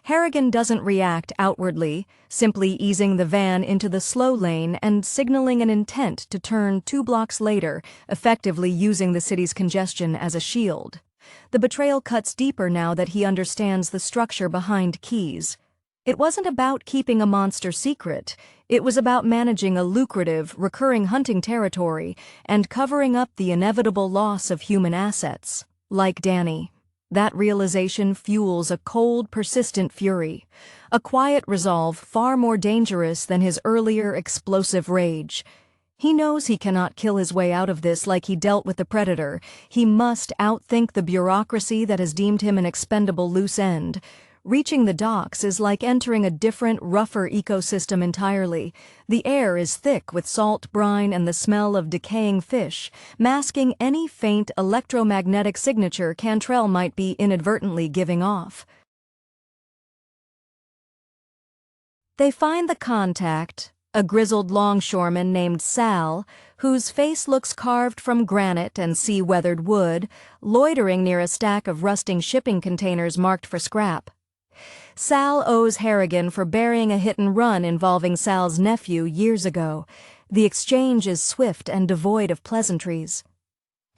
S1: Harrigan doesn't react outwardly, simply easing the van into the slow lane and signaling an intent to turn 2 blocks later, effectively using the city's congestion as a shield. The betrayal cuts deeper now that he understands the structure behind Keys. It wasn't about keeping a monster secret. It was about managing a lucrative, recurring hunting territory and covering up the inevitable loss of human assets. Like Danny. That realization fuels a cold, persistent fury, a quiet resolve far more dangerous than his earlier explosive rage. He knows he cannot kill his way out of this like he dealt with the Predator. He must outthink the bureaucracy that has deemed him an expendable loose end. Reaching the docks is like entering a different, rougher ecosystem entirely. The air is thick with salt brine and the smell of decaying fish, masking any faint electromagnetic signature Cantrell might be inadvertently giving off. They find the contact, a grizzled longshoreman named Sal, whose face looks carved from granite and sea-weathered wood, loitering near a stack of rusting shipping containers marked for scrap. Sal owes Harrigan for burying a hit-and-run involving Sal's nephew years ago. The exchange is swift and devoid of pleasantries.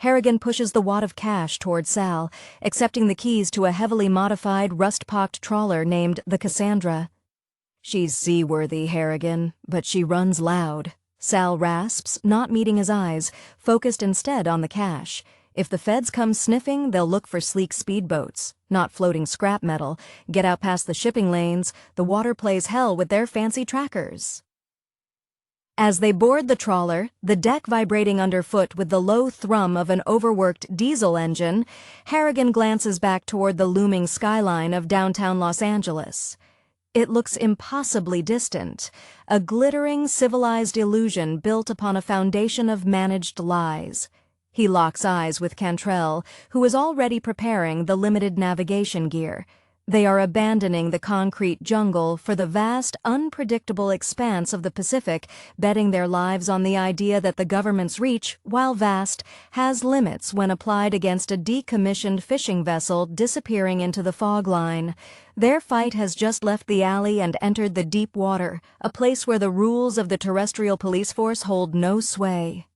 S1: Harrigan pushes the wad of cash toward Sal, accepting the keys to a heavily modified, rust-pocked trawler named the Cassandra. "She's seaworthy, Harrigan, but she runs loud," Sal rasps, not meeting his eyes, focused instead on the cash. If the feds come sniffing, they'll look for sleek speedboats, not floating scrap metal. Get out past the shipping lanes, the water plays hell with their fancy trackers. As they board the trawler, the deck vibrating underfoot with the low thrum of an overworked diesel engine, Harrigan glances back toward the looming skyline of downtown Los Angeles. It looks impossibly distant, a glittering, civilized illusion built upon a foundation of managed lies. He locks eyes with Cantrell, who is already preparing the limited navigation gear. They are abandoning the concrete jungle for the vast, unpredictable expanse of the Pacific, betting their lives on the idea that the government's reach, while vast, has limits when applied against a decommissioned fishing vessel disappearing into the fog line. Their fight has just left the alley and entered the deep water, a place where the rules of the terrestrial police force hold no sway.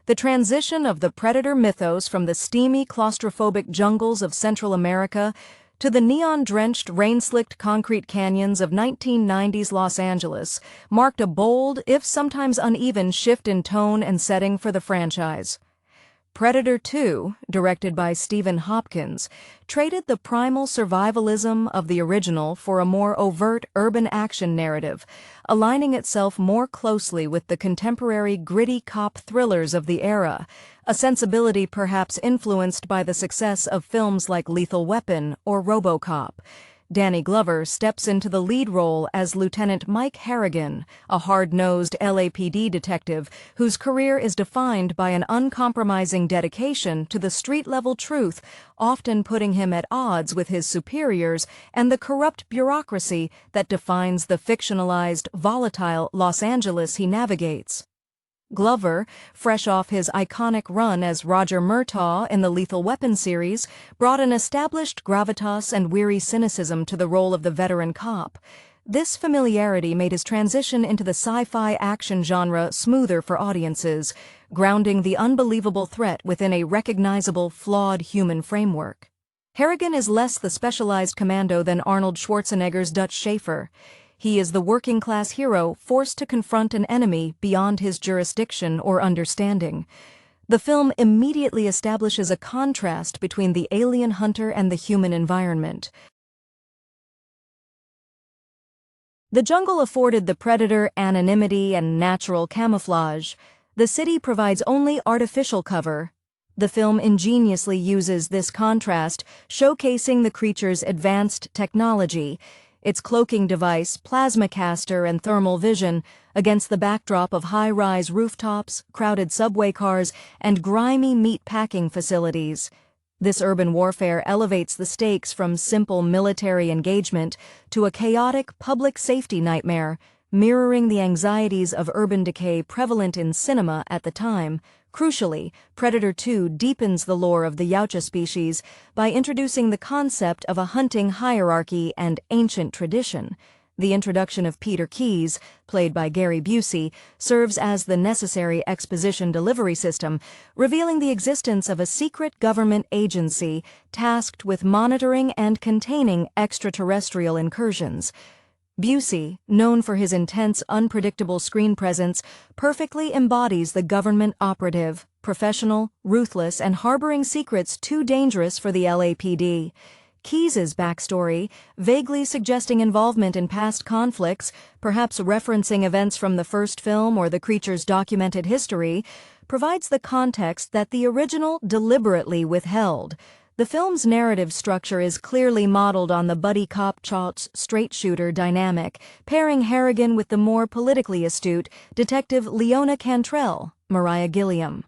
S1: The transition of the predator mythos from the steamy, claustrophobic jungles of Central America to the neon-drenched, rain-slicked concrete canyons of 1990s Los Angeles marked a bold, if sometimes uneven, shift in tone and setting for the franchise. Predator 2, directed by Stephen Hopkins, traded the primal survivalism of the original for a more overt urban action narrative, aligning itself more closely with the contemporary gritty cop thrillers of the era, a sensibility perhaps influenced by the success of films like Lethal Weapon or RoboCop. Danny Glover steps into the lead role as Lieutenant Mike Harrigan, a hard-nosed LAPD detective whose career is defined by an uncompromising dedication to the street-level truth, often putting him at odds with his superiors and the corrupt bureaucracy that defines the fictionalized, volatile Los Angeles he navigates. Glover, fresh off his iconic run as Roger Murtaugh in the Lethal Weapon series, brought an established gravitas and weary cynicism to the role of the veteran cop. This familiarity made his transition into the sci-fi action genre smoother for audiences, grounding the unbelievable threat within a recognizable, flawed human framework. Harrigan is less the specialized commando than Arnold Schwarzenegger's Dutch Schaefer. He is the working-class hero forced to confront an enemy beyond his jurisdiction or understanding. The film immediately establishes a contrast between the alien hunter and the human environment. The jungle afforded the predator anonymity and natural camouflage. The city provides only artificial cover. The film ingeniously uses this contrast, showcasing the creature's advanced technology, its cloaking device, plasma caster, and thermal vision, against the backdrop of high-rise rooftops, crowded subway cars, and grimy meat-packing facilities. This urban warfare elevates the stakes from simple military engagement to a chaotic public safety nightmare, mirroring the anxieties of urban decay prevalent in cinema at the time. Crucially, Predator 2 deepens the lore of the Yautja species by introducing the concept of a hunting hierarchy and ancient tradition. The introduction of Peter Keyes, played by Gary Busey, serves as the necessary exposition delivery system, revealing the existence of a secret government agency tasked with monitoring and containing extraterrestrial incursions. Busey, known for his intense, unpredictable screen presence, perfectly embodies the government operative, professional, ruthless, and harboring secrets too dangerous for the LAPD. Keyes' backstory, vaguely suggesting involvement in past conflicts, perhaps referencing events from the first film or the creature's documented history, provides the context that the original deliberately withheld. The film's narrative structure is clearly modeled on the buddy cop Chaut's straight-shooter dynamic, pairing Harrigan with the more politically astute Detective Leona Cantrell, Mariah Gilliam.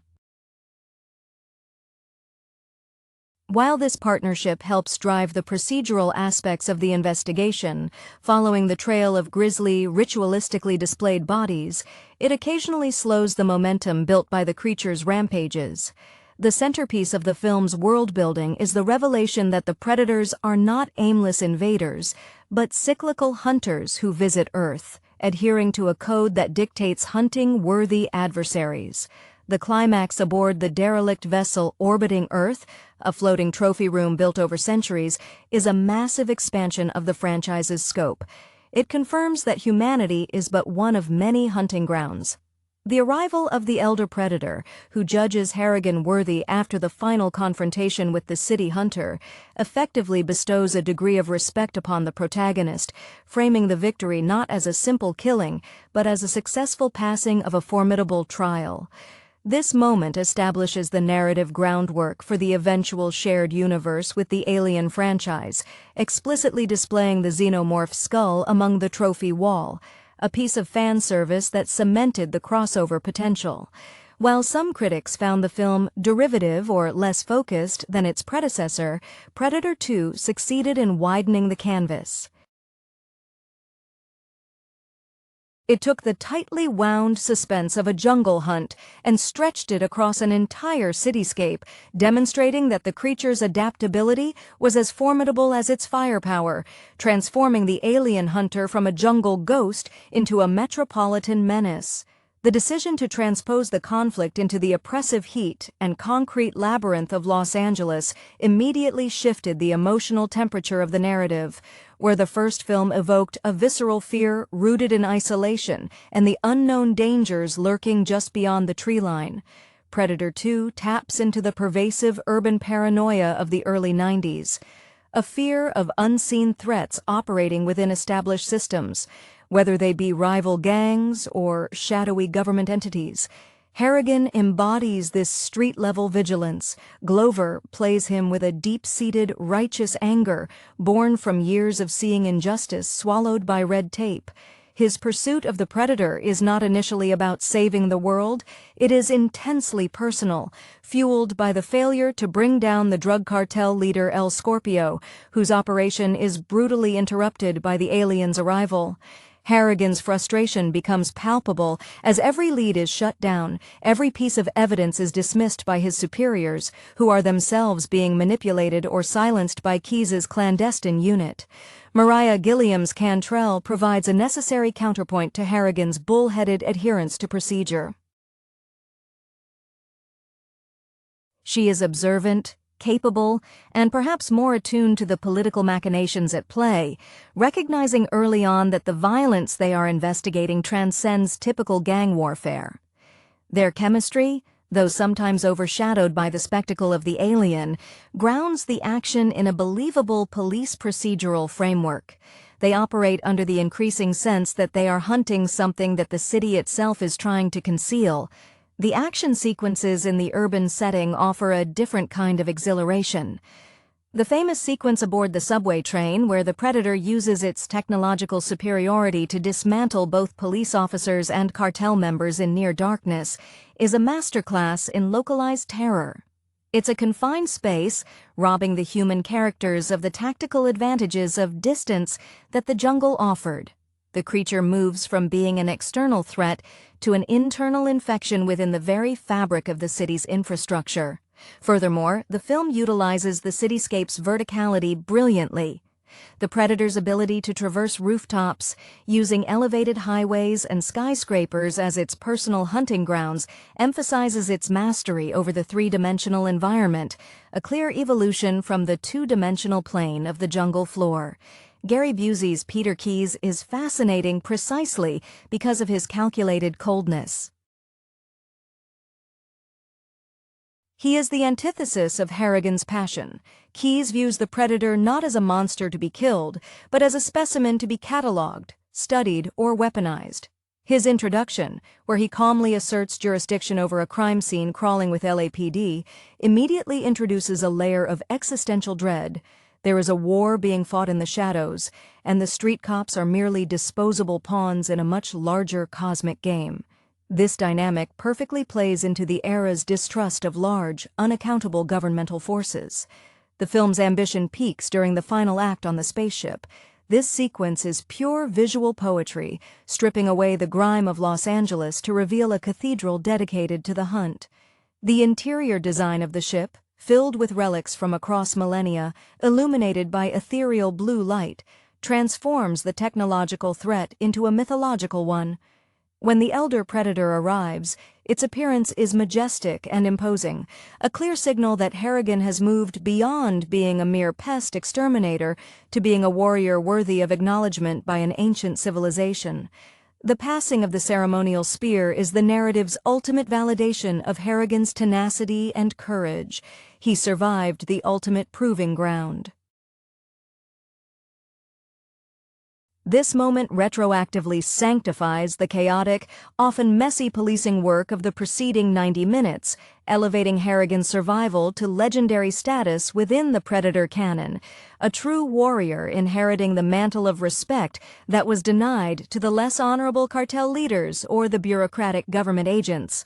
S1: While this partnership helps drive the procedural aspects of the investigation, following the trail of grisly, ritualistically displayed bodies, it occasionally slows the momentum built by the creature's rampages. The centerpiece of the film's world-building is the revelation that the predators are not aimless invaders, but cyclical hunters who visit Earth, adhering to a code that dictates hunting worthy adversaries. The climax aboard the derelict vessel orbiting Earth, a floating trophy room built over centuries, is a massive expansion of the franchise's scope. It confirms that humanity is but one of many hunting grounds. The arrival of the elder predator, who judges Harrigan worthy after the final confrontation with the city hunter, effectively bestows a degree of respect upon the protagonist, framing the victory not as a simple killing, but as a successful passing of a formidable trial. This moment establishes the narrative groundwork for the eventual shared universe with the Alien franchise, explicitly displaying the xenomorph skull among the trophy wall, a piece of fan service that cemented the crossover potential. While some critics found the film derivative or less focused than its predecessor, Predator 2 succeeded in widening the canvas. It took the tightly wound suspense of a jungle hunt and stretched it across an entire cityscape, demonstrating that the creature's adaptability was as formidable as its firepower, transforming the alien hunter from a jungle ghost into a metropolitan menace. The decision to transpose the conflict into the oppressive heat and concrete labyrinth of Los Angeles immediately shifted the emotional temperature of the narrative. Where the first film evoked a visceral fear rooted in isolation and the unknown dangers lurking just beyond the tree line, Predator 2 taps into the pervasive urban paranoia of the early 90s, a fear of unseen threats operating within established systems, whether they be rival gangs or shadowy government entities. Harrigan embodies this street-level vigilance. Glover plays him with a deep-seated, righteous anger, born from years of seeing injustice swallowed by red tape. His pursuit of the Predator is not initially about saving the world. It is intensely personal, fueled by the failure to bring down the drug cartel leader El Scorpio, whose operation is brutally interrupted by the aliens' arrival. Harrigan's frustration becomes palpable as every lead is shut down, every piece of evidence is dismissed by his superiors, who are themselves being manipulated or silenced by Keyes' clandestine unit. Mariah Gilliam's Cantrell provides a necessary counterpoint to Harrigan's bull-headed adherence to procedure. She is observant, capable, and perhaps more attuned to the political machinations at play, recognizing early on that the violence they are investigating transcends typical gang warfare. Their chemistry, though sometimes overshadowed by the spectacle of the alien, grounds the action in a believable police procedural framework. They operate under the increasing sense that they are hunting something that the city itself is trying to conceal. The action sequences in the urban setting offer a different kind of exhilaration. The famous sequence aboard the subway train where the Predator uses its technological superiority to dismantle both police officers and cartel members in near darkness is a masterclass in localized terror. It's a confined space, robbing the human characters of the tactical advantages of distance that the jungle offered. The creature moves from being an external threat to an internal infection within the very fabric of the city's infrastructure. Furthermore, the film utilizes the cityscape's verticality brilliantly. The Predator's ability to traverse rooftops, using elevated highways and skyscrapers as its personal hunting grounds, emphasizes its mastery over the three-dimensional environment, a clear evolution from the two-dimensional plane of the jungle floor. Gary Busey's Peter Keyes is fascinating precisely because of his calculated coldness. He is the antithesis of Harrigan's passion. Keyes views the Predator not as a monster to be killed, but as a specimen to be catalogued, studied, or weaponized. His introduction, where he calmly asserts jurisdiction over a crime scene crawling with LAPD, immediately introduces a layer of existential dread. There is a war being fought in the shadows, and the street cops are merely disposable pawns in a much larger cosmic game. This dynamic perfectly plays into the era's distrust of large, unaccountable governmental forces. The film's ambition peaks during the final act on the spaceship. This sequence is pure visual poetry, stripping away the grime of Los Angeles to reveal a cathedral dedicated to the hunt. The interior design of the ship, filled with relics from across millennia, illuminated by ethereal blue light, transforms the technological threat into a mythological one. When the elder Predator arrives, its appearance is majestic and imposing, a clear signal that Harrigan has moved beyond being a mere pest exterminator to being a warrior worthy of acknowledgement by an ancient civilization. The passing of the ceremonial spear is the narrative's ultimate validation of Harrigan's tenacity and courage. He survived the ultimate proving ground. This moment retroactively sanctifies the chaotic, often messy policing work of the preceding 90 minutes, elevating Harrigan's survival to legendary status within the Predator canon, a true warrior inheriting the mantle of respect that was denied to the less honorable cartel leaders or the bureaucratic government agents.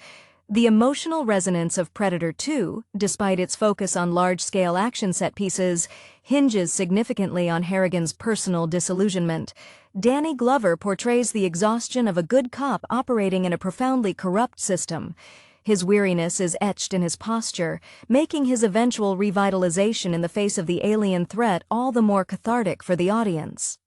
S1: The emotional resonance of Predator 2, despite its focus on large-scale action set pieces, hinges significantly on Harrigan's personal disillusionment. Danny Glover portrays the exhaustion of a good cop operating in a profoundly corrupt system. His weariness is etched in his posture, making his eventual revitalization in the face of the alien threat all the more cathartic for the audience.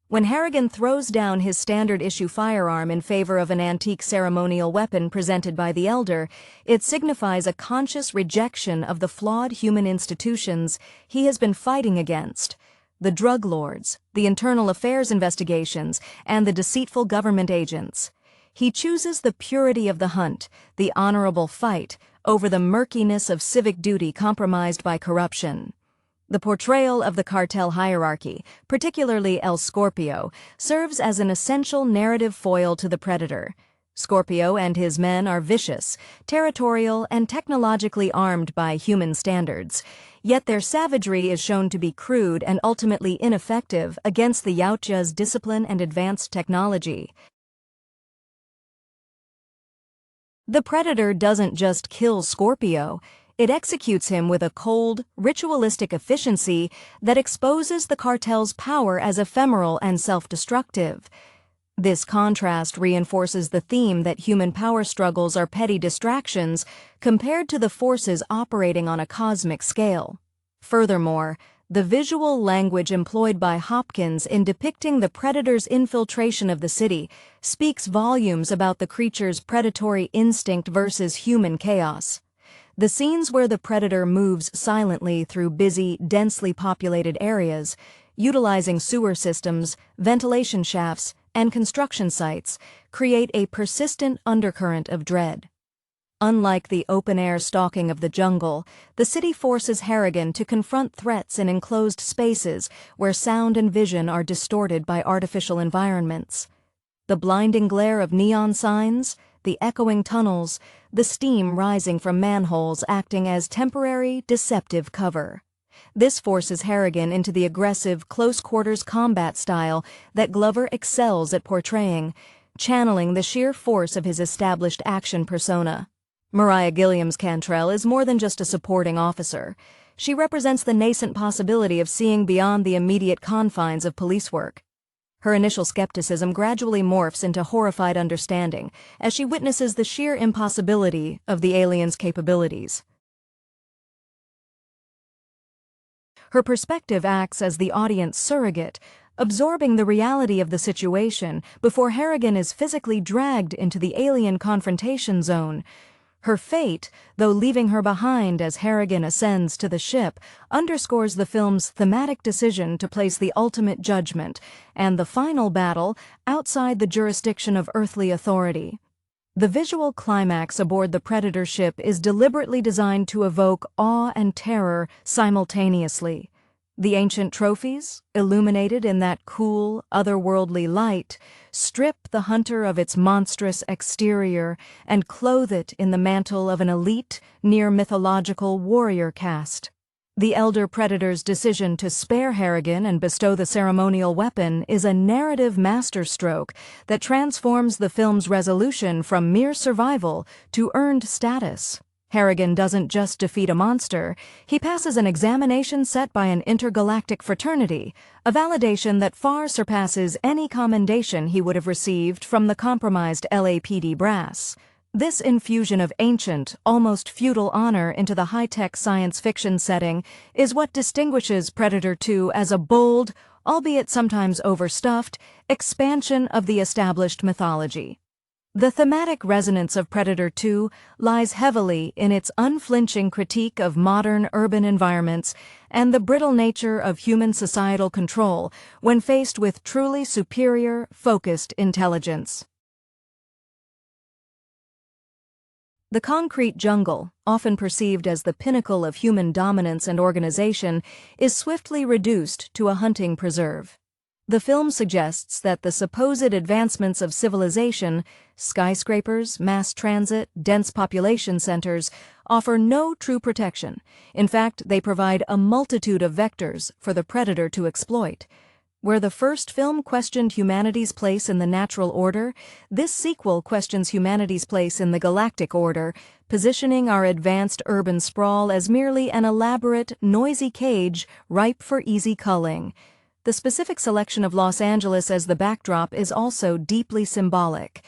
S1: When Harrigan throws down his standard-issue firearm in favor of an antique ceremonial weapon presented by the Elder, it signifies a conscious rejection of the flawed human institutions he has been fighting against: the drug lords, the internal affairs investigations, and the deceitful government agents. He chooses the purity of the hunt, the honorable fight, over the murkiness of civic duty compromised by corruption. The portrayal of the cartel hierarchy, particularly El Scorpio, serves as an essential narrative foil to the Predator. Scorpio and his men are vicious, territorial, and technologically armed by human standards, yet their savagery is shown to be crude and ultimately ineffective against the Yautja's discipline and advanced technology. The Predator doesn't just kill Scorpio. It executes him with a cold, ritualistic efficiency that exposes the cartel's power as ephemeral and self-destructive. This contrast reinforces the theme that human power struggles are petty distractions compared to the forces operating on a cosmic scale. Furthermore, the visual language employed by Hopkins in depicting the Predator's infiltration of the city speaks volumes about the creature's predatory instinct versus human chaos. The scenes where the Predator moves silently through busy, densely populated areas, utilizing sewer systems, ventilation shafts, and construction sites, create a persistent undercurrent of dread. Unlike the open-air stalking of the jungle, the city forces Harrigan to confront threats in enclosed spaces where sound and vision are distorted by artificial environments. The blinding glare of neon signs, the echoing tunnels, the steam rising from manholes acting as temporary, deceptive cover. This forces Harrigan into the aggressive, close-quarters combat style that Glover excels at portraying, channeling the sheer force of his established action persona. Mariah Gilliam's Cantrell is more than just a supporting officer. She represents the nascent possibility of seeing beyond the immediate confines of police work. Her initial skepticism gradually morphs into horrified understanding as she witnesses the sheer impossibility of the aliens' capabilities. Her perspective acts as the audience surrogate, absorbing the reality of the situation before Harrigan is physically dragged into the alien confrontation zone. Her fate, though leaving her behind as Harrigan ascends to the ship, underscores the film's thematic decision to place the ultimate judgment and the final battle outside the jurisdiction of earthly authority. The visual climax aboard the Predator ship is deliberately designed to evoke awe and terror simultaneously. The ancient trophies, illuminated in that cool, otherworldly light, strip the hunter of its monstrous exterior and clothe it in the mantle of an elite, near-mythological warrior caste. The Elder Predator's decision to spare Harrigan and bestow the ceremonial weapon is a narrative masterstroke that transforms the film's resolution from mere survival to earned status. Harrigan doesn't just defeat a monster, he passes an examination set by an intergalactic fraternity, a validation that far surpasses any commendation he would have received from the compromised LAPD brass. This infusion of ancient, almost feudal honor into the high-tech science fiction setting is what distinguishes Predator 2 as a bold, albeit sometimes overstuffed, expansion of the established mythology. The thematic resonance of Predator 2 lies heavily in its unflinching critique of modern urban environments and the brittle nature of human societal control when faced with truly superior, focused intelligence. The concrete jungle, often perceived as the pinnacle of human dominance and organization, is swiftly reduced to a hunting preserve. The film suggests that the supposed advancements of civilization, skyscrapers, mass transit, dense population centers, offer no true protection. In fact, they provide a multitude of vectors for the Predator to exploit. Where the first film questioned humanity's place in the natural order, this sequel questions humanity's place in the galactic order, positioning our advanced urban sprawl as merely an elaborate, noisy cage ripe for easy culling. The specific selection of Los Angeles as the backdrop is also deeply symbolic.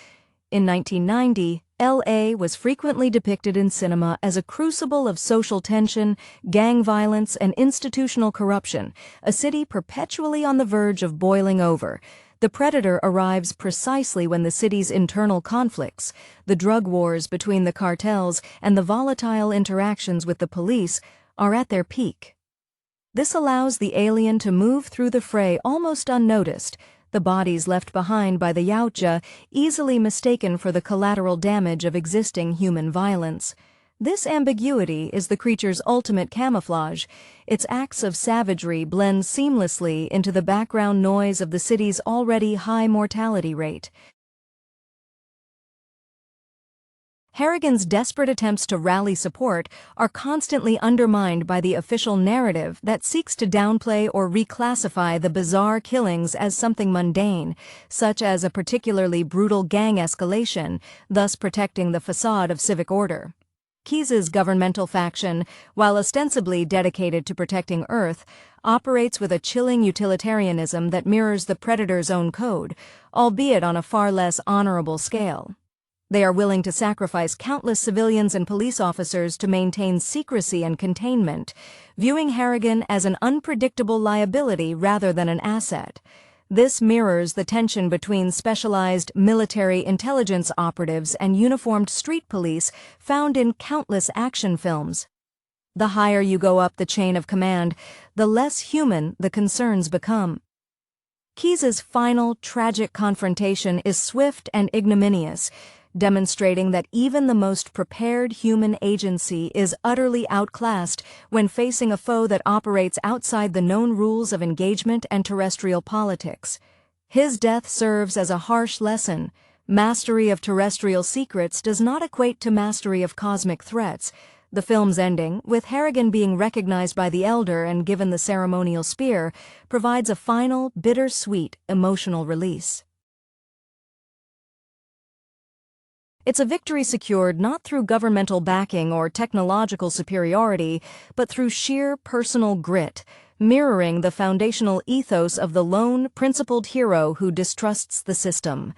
S1: In 1990, L.A. was frequently depicted in cinema as a crucible of social tension, gang violence, and institutional corruption, a city perpetually on the verge of boiling over. The Predator arrives precisely when the city's internal conflicts, the drug wars between the cartels, and the volatile interactions with the police are at their peak. This allows the alien to move through the fray almost unnoticed, the bodies left behind by the Yautja easily mistaken for the collateral damage of existing human violence. This ambiguity is the creature's ultimate camouflage. Its acts of savagery blend seamlessly into the background noise of the city's already high mortality rate. Harrigan's desperate attempts to rally support are constantly undermined by the official narrative that seeks to downplay or reclassify the bizarre killings as something mundane, such as a particularly brutal gang escalation, thus protecting the facade of civic order. Keyes's governmental faction, while ostensibly dedicated to protecting Earth, operates with a chilling utilitarianism that mirrors the Predator's own code, albeit on a far less honorable scale. They are willing to sacrifice countless civilians and police officers to maintain secrecy and containment, viewing Harrigan as an unpredictable liability rather than an asset. This mirrors the tension between specialized military intelligence operatives and uniformed street police found in countless action films. The higher you go up the chain of command, the less human the concerns become. Keyes's final, tragic confrontation is swift and ignominious, demonstrating that even the most prepared human agency is utterly outclassed when facing a foe that operates outside the known rules of engagement and terrestrial politics. His death serves as a harsh lesson. Mastery of terrestrial secrets does not equate to mastery of cosmic threats. The film's ending, with Harrigan being recognized by the Elder and given the ceremonial spear, provides a final, bittersweet, emotional release. It's a victory secured not through governmental backing or technological superiority, but through sheer personal grit, mirroring the foundational ethos of the lone, principled hero who distrusts the system.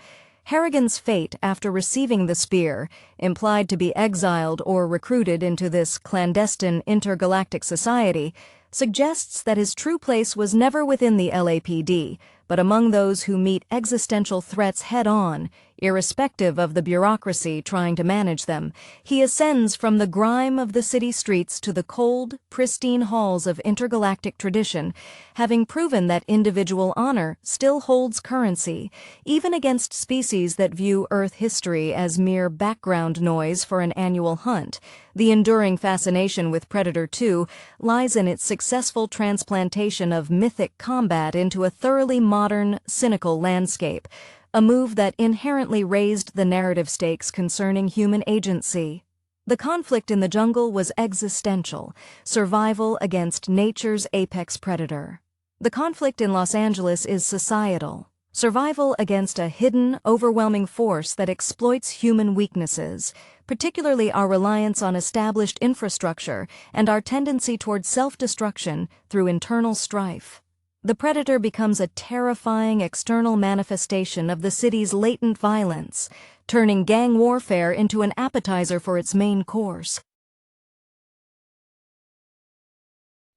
S1: Harrigan's fate after receiving the spear, implied to be exiled or recruited into this clandestine intergalactic society, suggests that his true place was never within the LAPD, but among those who meet existential threats head-on, irrespective of the bureaucracy trying to manage them. He ascends from the grime of the city streets to the cold, pristine halls of intergalactic tradition, having proven that individual honor still holds currency, even against species that view Earth history as mere background noise for an annual hunt. The enduring fascination with Predator 2 lies in its successful transplantation of mythic combat into a thoroughly modern, cynical landscape, a move that inherently raised the narrative stakes concerning human agency. The conflict in the jungle was existential, survival against nature's apex predator. The conflict in Los Angeles is societal, survival against a hidden, overwhelming force that exploits human weaknesses, particularly our reliance on established infrastructure and our tendency toward self-destruction through internal strife. The Predator becomes a terrifying external manifestation of the city's latent violence, turning gang warfare into an appetizer for its main course.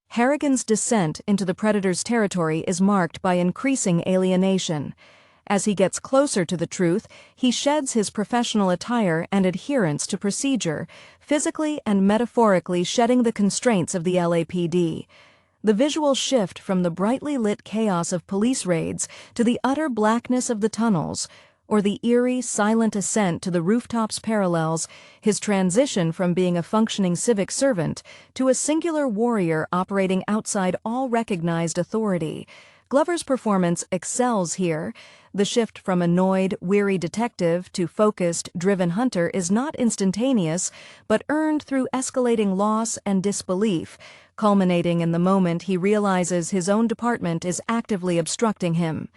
S1: Harrigan's descent into the Predator's territory is marked by increasing alienation. As he gets closer to the truth, he sheds his professional attire and adherence to procedure, physically and metaphorically shedding the constraints of the LAPD. The visual shift from the brightly lit chaos of police raids to the utter blackness of the tunnels, or the eerie, silent ascent to the rooftops parallels his transition from being a functioning civic servant to a singular warrior operating outside all recognized authority. Glover's performance excels here. The shift from annoyed, weary detective to focused, driven hunter is not instantaneous, but earned through escalating loss and disbelief, culminating in the moment he realizes his own department is actively obstructing him.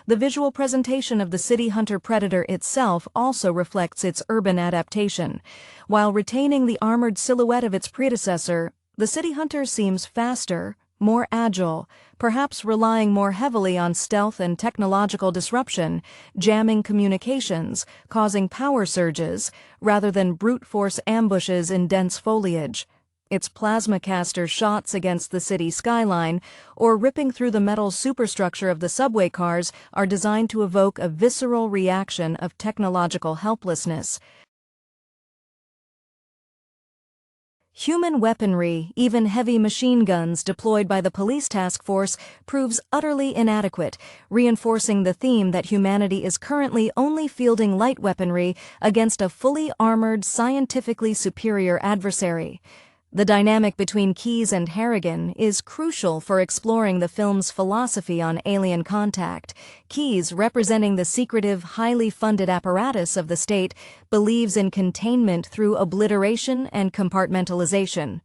S1: The visual presentation of the city hunter predator itself also reflects its urban adaptation. While retaining the armored silhouette of its predecessor, the city hunter seems faster, more agile, perhaps relying more heavily on stealth and technological disruption, jamming communications, causing power surges, rather than brute force ambushes in dense foliage. Its plasma caster shots against the city skyline or ripping through the metal superstructure of the subway cars are designed to evoke a visceral reaction of technological helplessness. Human weaponry, even heavy machine guns deployed by the police task force, proves utterly inadequate, reinforcing the theme that humanity is currently only fielding light weaponry against a fully armored, scientifically superior adversary. The dynamic between Keyes and Harrigan is crucial for exploring the film's philosophy on alien contact. Keyes, representing the secretive, highly funded apparatus of the state, believes in containment through obliteration and compartmentalization.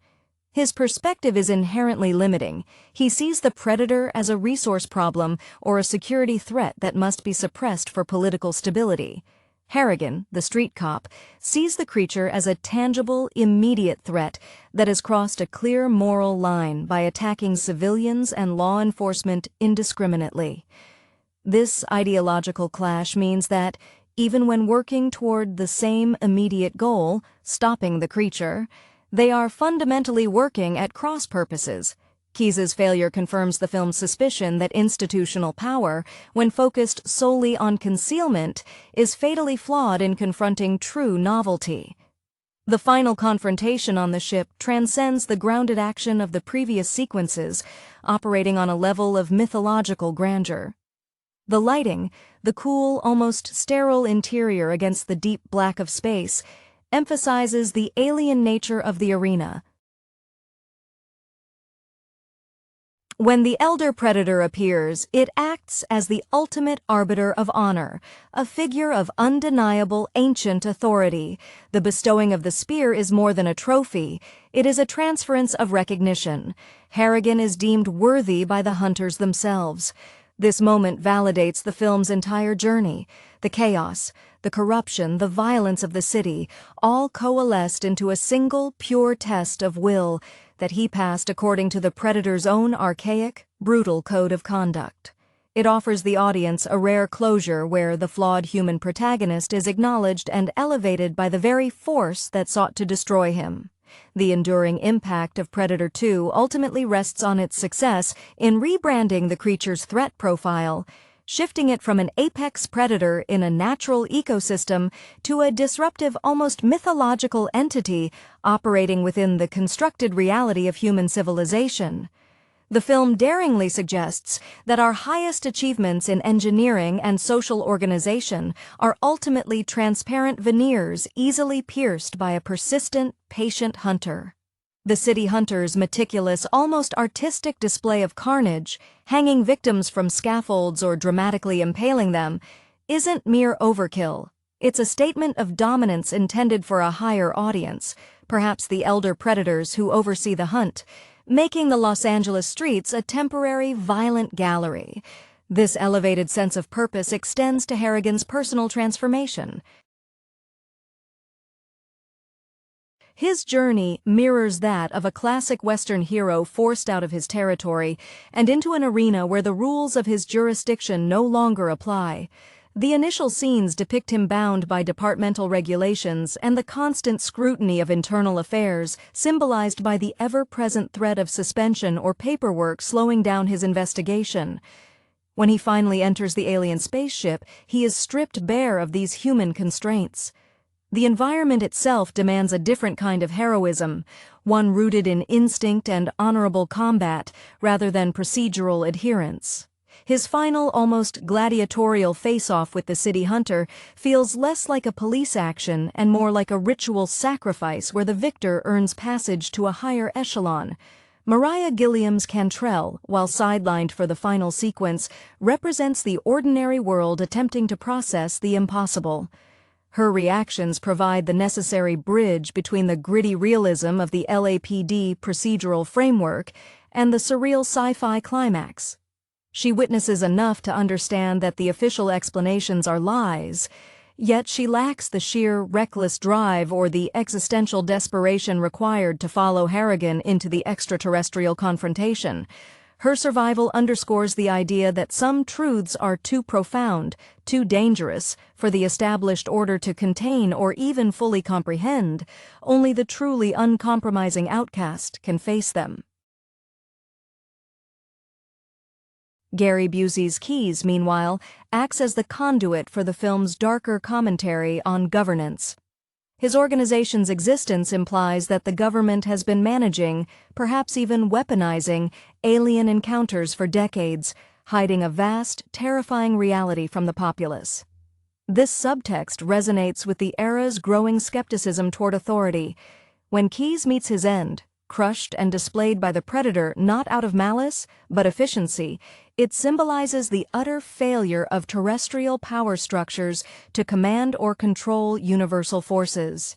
S1: His perspective is inherently limiting. He sees the predator as a resource problem or a security threat that must be suppressed for political stability. Harrigan, the street cop, sees the creature as a tangible, immediate threat that has crossed a clear moral line by attacking civilians and law enforcement indiscriminately. This ideological clash means that, even when working toward the same immediate goal, stopping the creature, they are fundamentally working at cross purposes. Keyes's failure confirms the film's suspicion that institutional power, when focused solely on concealment, is fatally flawed in confronting true novelty. The final confrontation on the ship transcends the grounded action of the previous sequences, operating on a level of mythological grandeur. The lighting, the cool, almost sterile interior against the deep black of space, emphasizes the alien nature of the arena. When the elder predator appears, it acts as the ultimate arbiter of honor, a figure of undeniable ancient authority. The bestowing of the spear is more than a trophy, it is a transference of recognition. Harrigan is deemed worthy by the hunters themselves. This moment validates the film's entire journey. The chaos, the corruption, the violence of the city, all coalesced into a single, pure test of will that he passed according to the predator's own archaic, brutal code of conduct. It offers the audience a rare closure where the flawed human protagonist is acknowledged and elevated by the very force that sought to destroy him. The enduring impact of Predator 2 ultimately rests on its success in rebranding the creature's threat profile, shifting it from an apex predator in a natural ecosystem to a disruptive, almost mythological entity operating within the constructed reality of human civilization. The film daringly suggests that our highest achievements in engineering and social organization are ultimately transparent veneers easily pierced by a persistent, patient hunter. The city hunter's meticulous, almost artistic display of carnage, hanging victims from scaffolds or dramatically impaling them, isn't mere overkill. It's a statement of dominance intended for a higher audience, perhaps the elder predators who oversee the hunt, making the Los Angeles streets a temporary, violent gallery. This elevated sense of purpose extends to Harrigan's personal transformation. His journey mirrors that of a classic Western hero forced out of his territory and into an arena where the rules of his jurisdiction no longer apply. The initial scenes depict him bound by departmental regulations and the constant scrutiny of internal affairs, symbolized by the ever-present threat of suspension or paperwork slowing down his investigation. When he finally enters the alien spaceship, he is stripped bare of these human constraints. The environment itself demands a different kind of heroism, one rooted in instinct and honorable combat rather than procedural adherence. His final, almost gladiatorial face-off with the city hunter feels less like a police action and more like a ritual sacrifice where the victor earns passage to a higher echelon. Mariah Gilliam's Cantrell, while sidelined for the final sequence, represents the ordinary world attempting to process the impossible. Her reactions provide the necessary bridge between the gritty realism of the LAPD procedural framework and the surreal sci-fi climax. She witnesses enough to understand that the official explanations are lies, yet she lacks the sheer reckless drive or the existential desperation required to follow Harrigan into the extraterrestrial confrontation. Her survival underscores the idea that some truths are too profound, too dangerous, for the established order to contain or even fully comprehend. Only the truly uncompromising outcast can face them. Gary Busey's Keys, meanwhile, acts as the conduit for the film's darker commentary on governance. His organization's existence implies that the government has been managing, perhaps even weaponizing, alien encounters for decades, hiding a vast, terrifying reality from the populace. This subtext resonates with the era's growing skepticism toward authority. When Keys meets his end, crushed and displayed by the Predator not out of malice, but efficiency, it symbolizes the utter failure of terrestrial power structures to command or control universal forces.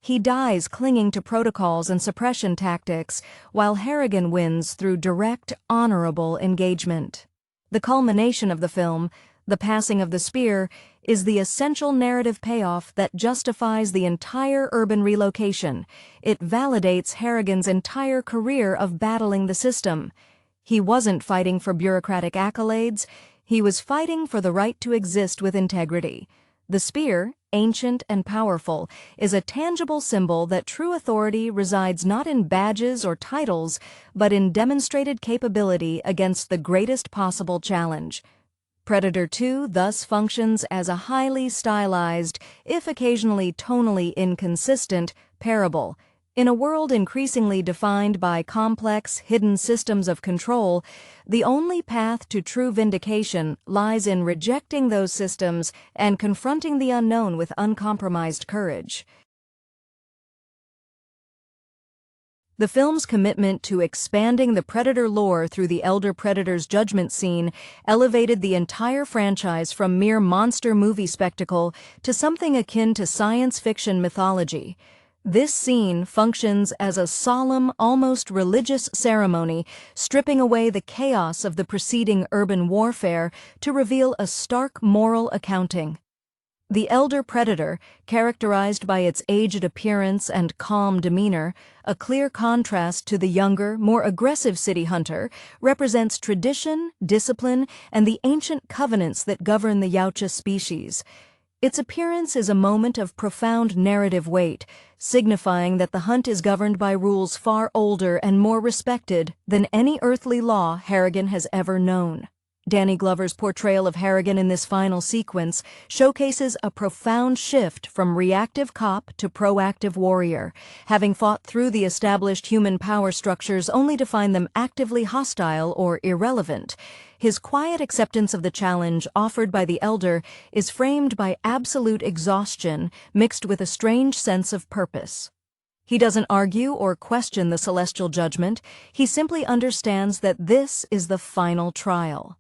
S1: He dies clinging to protocols and suppression tactics, while Harrigan wins through direct, honorable engagement. The culmination of the film, the passing of the spear, is the essential narrative payoff that justifies the entire urban relocation. It validates Harrigan's entire career of battling the system. He wasn't fighting for bureaucratic accolades, he was fighting for the right to exist with integrity. The spear, ancient and powerful, is a tangible symbol that true authority resides not in badges or titles, but in demonstrated capability against the greatest possible challenge. Predator 2 thus functions as a highly stylized, if occasionally tonally inconsistent, parable. In a world increasingly defined by complex, hidden systems of control, the only path to true vindication lies in rejecting those systems and confronting the unknown with uncompromised courage. The film's commitment to expanding the Predator lore through the Elder Predator's judgment scene elevated the entire franchise from mere monster movie spectacle to something akin to science fiction mythology. This scene functions as a solemn, almost religious ceremony, stripping away the chaos of the preceding urban warfare to reveal a stark moral accounting. The elder predator, characterized by its aged appearance and calm demeanor, a clear contrast to the younger, more aggressive city hunter, represents tradition, discipline, and the ancient covenants that govern the Yautja species. Its appearance is a moment of profound narrative weight, signifying that the hunt is governed by rules far older and more respected than any earthly law Harrigan has ever known. Danny Glover's portrayal of Harrigan in this final sequence showcases a profound shift from reactive cop to proactive warrior, having fought through the established human power structures only to find them actively hostile or irrelevant. His quiet acceptance of the challenge offered by the Elder is framed by absolute exhaustion mixed with a strange sense of purpose. He doesn't argue or question the celestial judgment, he simply understands that this is the final trial.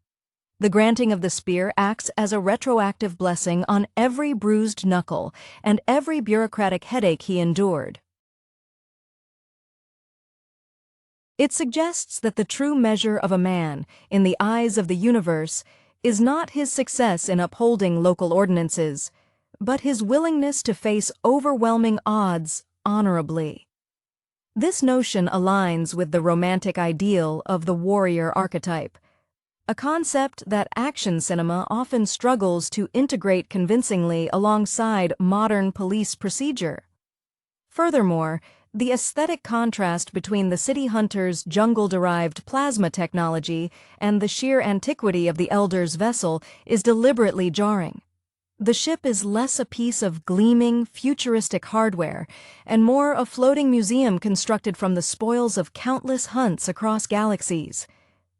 S1: The granting of the spear acts as a retroactive blessing on every bruised knuckle and every bureaucratic headache he endured. It suggests that the true measure of a man, in the eyes of the universe, is not his success in upholding local ordinances, but his willingness to face overwhelming odds honorably. This notion aligns with the romantic ideal of the warrior archetype, a concept that action cinema often struggles to integrate convincingly alongside modern police procedure. Furthermore, the aesthetic contrast between the city hunter's jungle-derived plasma technology and the sheer antiquity of the Elder's vessel is deliberately jarring. The ship is less a piece of gleaming, futuristic hardware and more a floating museum constructed from the spoils of countless hunts across galaxies.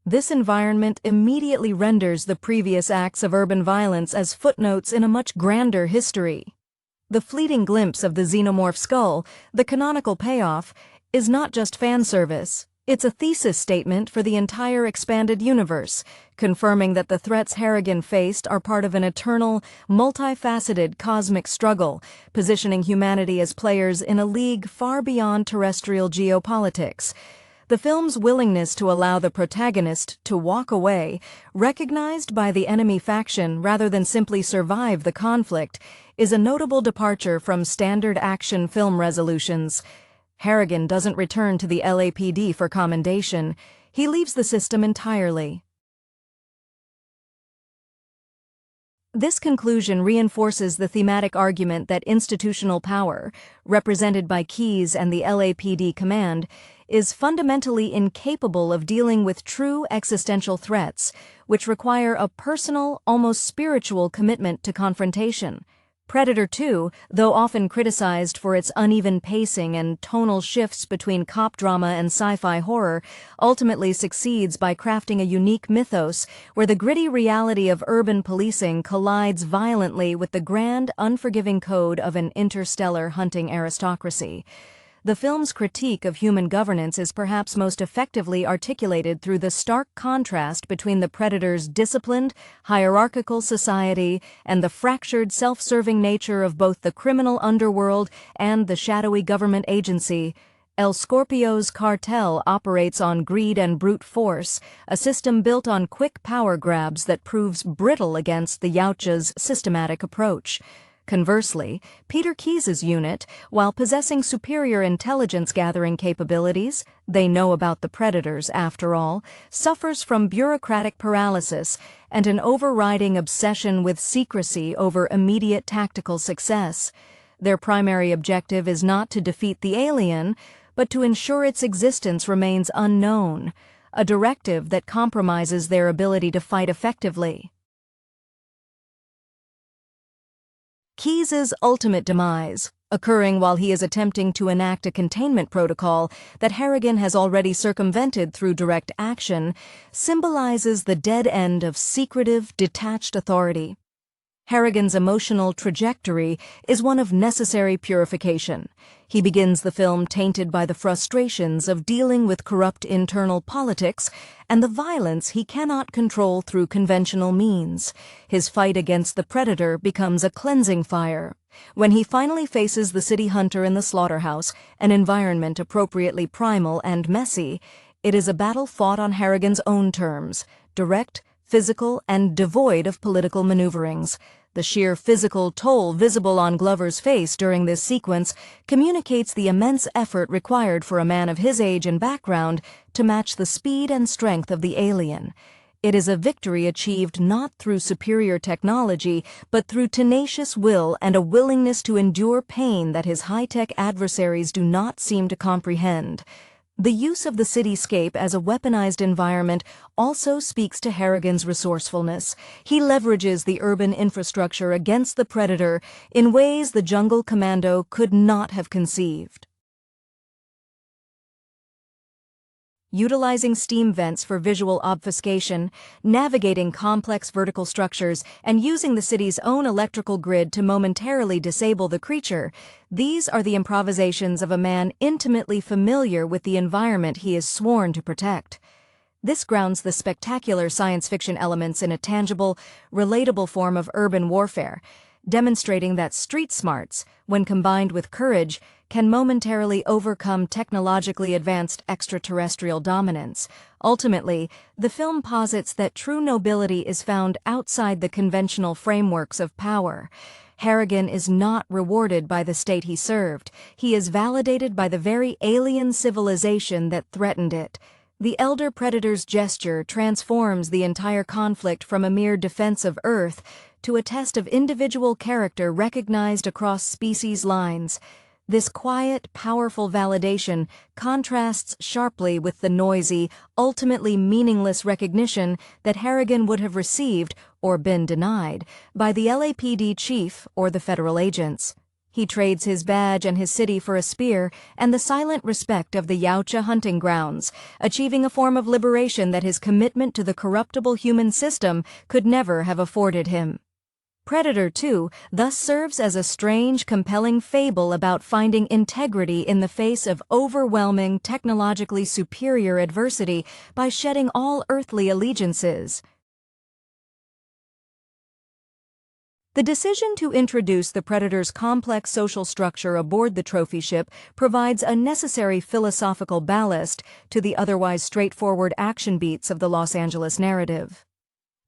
S1: This environment immediately renders the previous acts of urban violence as footnotes in a much grander history. The fleeting glimpse of the xenomorph skull, the canonical payoff, is not just fan service, It's a thesis statement for the entire expanded universe, confirming that the threats Harrigan faced are part of an eternal, multifaceted cosmic struggle, positioning humanity as players in a league far beyond terrestrial geopolitics. The film's willingness to allow the protagonist to walk away, recognized by the enemy faction rather than simply survive the conflict, is a notable departure from standard action film resolutions. Harrigan doesn't return to the LAPD for commendation. He leaves the system entirely. This conclusion reinforces the thematic argument that institutional power, represented by Keyes and the LAPD command, is fundamentally incapable of dealing with true existential threats, which require a personal, almost spiritual commitment to confrontation. Predator 2, though often criticized for its uneven pacing and tonal shifts between cop drama and sci-fi horror, ultimately succeeds by crafting a unique mythos where the gritty reality of urban policing collides violently with the grand, unforgiving code of an interstellar hunting aristocracy. The film's critique of human governance is perhaps most effectively articulated through the stark contrast between the Predator's disciplined, hierarchical society and the fractured, self-serving nature of both the criminal underworld and the shadowy government agency. El Scorpio's cartel operates on greed and brute force, a system built on quick power grabs that proves brittle against the Yautja's systematic approach. Conversely, Peter Keyes' unit, while possessing superior intelligence-gathering capabilities, they know about the Predators, after all, suffers from bureaucratic paralysis and an overriding obsession with secrecy over immediate tactical success. Their primary objective is not to defeat the alien, but to ensure its existence remains unknown, a directive that compromises their ability to fight effectively. Keyes' ultimate demise, occurring while he is attempting to enact a containment protocol that Harrigan has already circumvented through direct action, symbolizes the dead end of secretive, detached authority. Harrigan's emotional trajectory is one of necessary purification. He begins the film tainted by the frustrations of dealing with corrupt internal politics and the violence he cannot control through conventional means. His fight against the Predator becomes a cleansing fire. When he finally faces the city hunter in the slaughterhouse, an environment appropriately primal and messy, it is a battle fought on Harrigan's own terms, direct, physical, and devoid of political maneuverings. The sheer physical toll visible on Glover's face during this sequence communicates the immense effort required for a man of his age and background to match the speed and strength of the alien. It is a victory achieved not through superior technology, but through tenacious will and a willingness to endure pain that his high-tech adversaries do not seem to comprehend. The use of the cityscape as a weaponized environment also speaks to Harrigan's resourcefulness. He leverages the urban infrastructure against the Predator in ways the Jungle Commando could not have conceived. Utilizing steam vents for visual obfuscation, navigating complex vertical structures, and using the city's own electrical grid to momentarily disable the creature, these are the improvisations of a man intimately familiar with the environment he is sworn to protect. This grounds the spectacular science fiction elements in a tangible, relatable form of urban warfare, demonstrating that street smarts, when combined with courage, can momentarily overcome technologically advanced extraterrestrial dominance. Ultimately, the film posits that true nobility is found outside the conventional frameworks of power. Harrigan is not rewarded by the state he served. He is validated by the very alien civilization that threatened it. The elder Predator's gesture transforms the entire conflict from a mere defense of Earth to a test of individual character recognized across species lines. This quiet, powerful validation contrasts sharply with the noisy, ultimately meaningless recognition that Harrigan would have received, or been denied, by the LAPD chief or the federal agents. He trades his badge and his city for a spear and the silent respect of the Yautja hunting grounds, achieving a form of liberation that his commitment to the corruptible human system could never have afforded him. Predator 2 thus serves as a strange, compelling fable about finding integrity in the face of overwhelming, technologically superior adversity by shedding all earthly allegiances. The decision to introduce the Predator's complex social structure aboard the trophy ship provides a necessary philosophical ballast to the otherwise straightforward action beats of the Los Angeles narrative.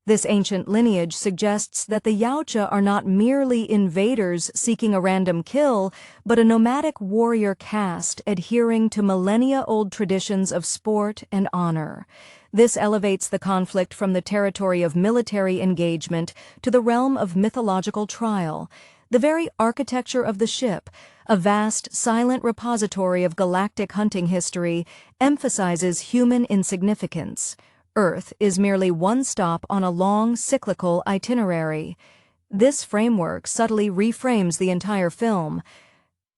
S1: This ancient lineage suggests that the Yautja are not merely invaders seeking a random kill, but a nomadic warrior caste adhering to millennia-old traditions of sport and honor. This elevates the conflict from the territory of military engagement to the realm of mythological trial. The very architecture of the ship, a vast, silent repository of galactic hunting history, emphasizes human insignificance. Earth is merely one stop on a long, cyclical itinerary. This framework subtly reframes the entire film.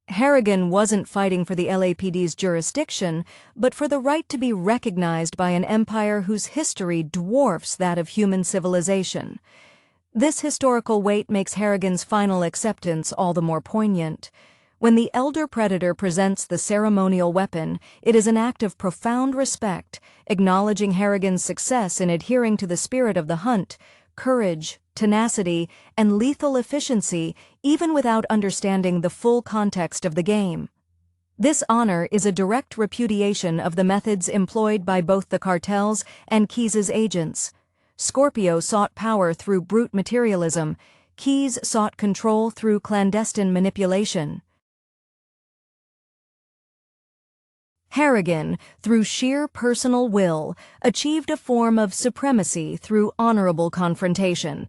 S1: Harrigan wasn't fighting for the LAPD's jurisdiction, but for the right to be recognized by an empire whose history dwarfs that of human civilization. This historical weight makes Harrigan's final acceptance all the more poignant. When the elder predator presents the ceremonial weapon, it is an act of profound respect, acknowledging Harrigan's success in adhering to the spirit of the hunt, courage, tenacity, and lethal efficiency, even without understanding the full context of the game. This honor is a direct repudiation of the methods employed by both the cartels and Keyes' agents. Scorpio sought power through brute materialism. Keyes sought control through clandestine manipulation. Harrigan, through sheer personal will, achieved a form of supremacy through honorable confrontation.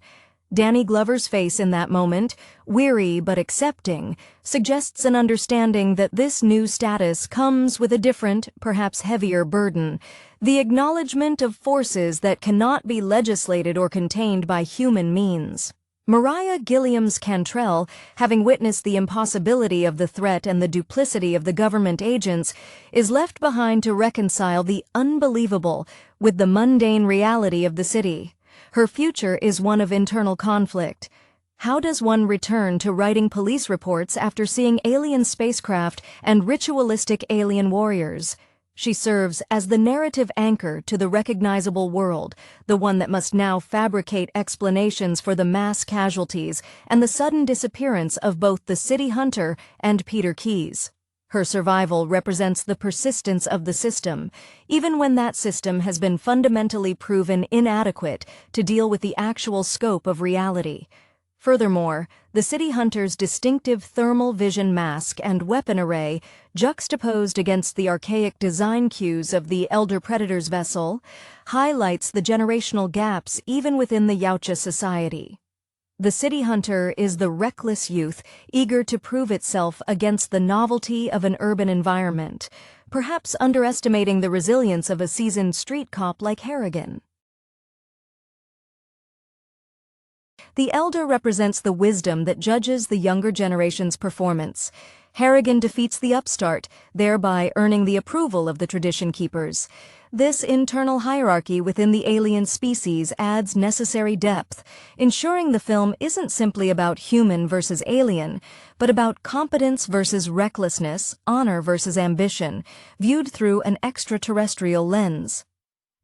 S1: Danny Glover's face in that moment, weary but accepting, suggests an understanding that this new status comes with a different, perhaps heavier burden, the acknowledgement of forces that cannot be legislated or contained by human means. Mariah Gilliam's Cantrell, having witnessed the impossibility of the threat and the duplicity of the government agents, is left behind to reconcile the unbelievable with the mundane reality of the city. Her future is one of internal conflict. How does one return to writing police reports after seeing alien spacecraft and ritualistic alien warriors? She serves as the narrative anchor to the recognizable world, the one that must now fabricate explanations for the mass casualties and the sudden disappearance of both the city hunter and Peter Keyes. Her survival represents the persistence of the system, even when that system has been fundamentally proven inadequate to deal with the actual scope of reality. Furthermore, the city hunter's distinctive thermal vision mask and weapon array, juxtaposed against the archaic design cues of the elder predator's vessel, highlights the generational gaps even within the Yautja society. The city hunter is the reckless youth eager to prove itself against the novelty of an urban environment, perhaps underestimating the resilience of a seasoned street cop like Harrigan. The elder represents the wisdom that judges the younger generation's performance. Harrigan defeats the upstart, thereby earning the approval of the tradition keepers. This internal hierarchy within the alien species adds necessary depth, ensuring the film isn't simply about human versus alien, but about competence versus recklessness, honor versus ambition, viewed through an extraterrestrial lens.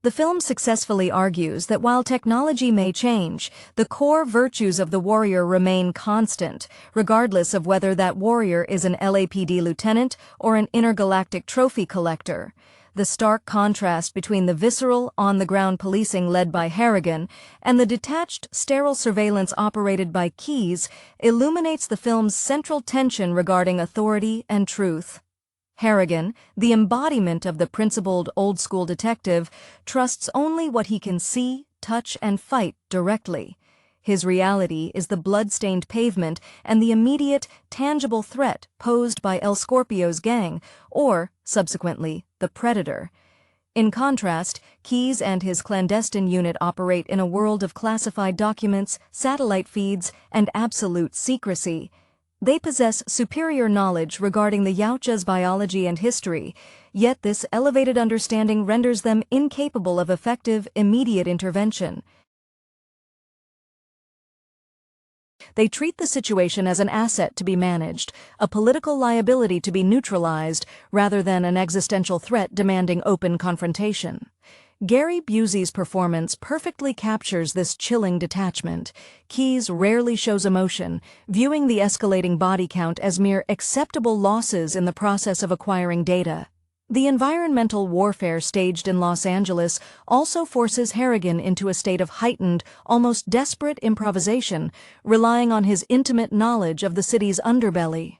S1: The film successfully argues that while technology may change, the core virtues of the warrior remain constant, regardless of whether that warrior is an LAPD lieutenant or an intergalactic trophy collector. The stark contrast between the visceral, on-the-ground policing led by Harrigan and the detached, sterile surveillance operated by Keyes illuminates the film's central tension regarding authority and truth. Harrigan, the embodiment of the principled old-school detective, trusts only what he can see, touch, and fight directly. His reality is the blood-stained pavement and the immediate, tangible threat posed by El Scorpio's gang, or, subsequently, the Predator. In contrast, Keyes and his clandestine unit operate in a world of classified documents, satellite feeds, and absolute secrecy. They possess superior knowledge regarding the Yautja's biology and history, yet this elevated understanding renders them incapable of effective, immediate intervention. They treat the situation as an asset to be managed, a political liability to be neutralized, rather than an existential threat demanding open confrontation. Gary Busey's performance perfectly captures this chilling detachment. Keyes rarely shows emotion, viewing the escalating body count as mere acceptable losses in the process of acquiring data. The environmental warfare staged in Los Angeles also forces Harrigan into a state of heightened, almost desperate improvisation, relying on his intimate knowledge of the city's underbelly.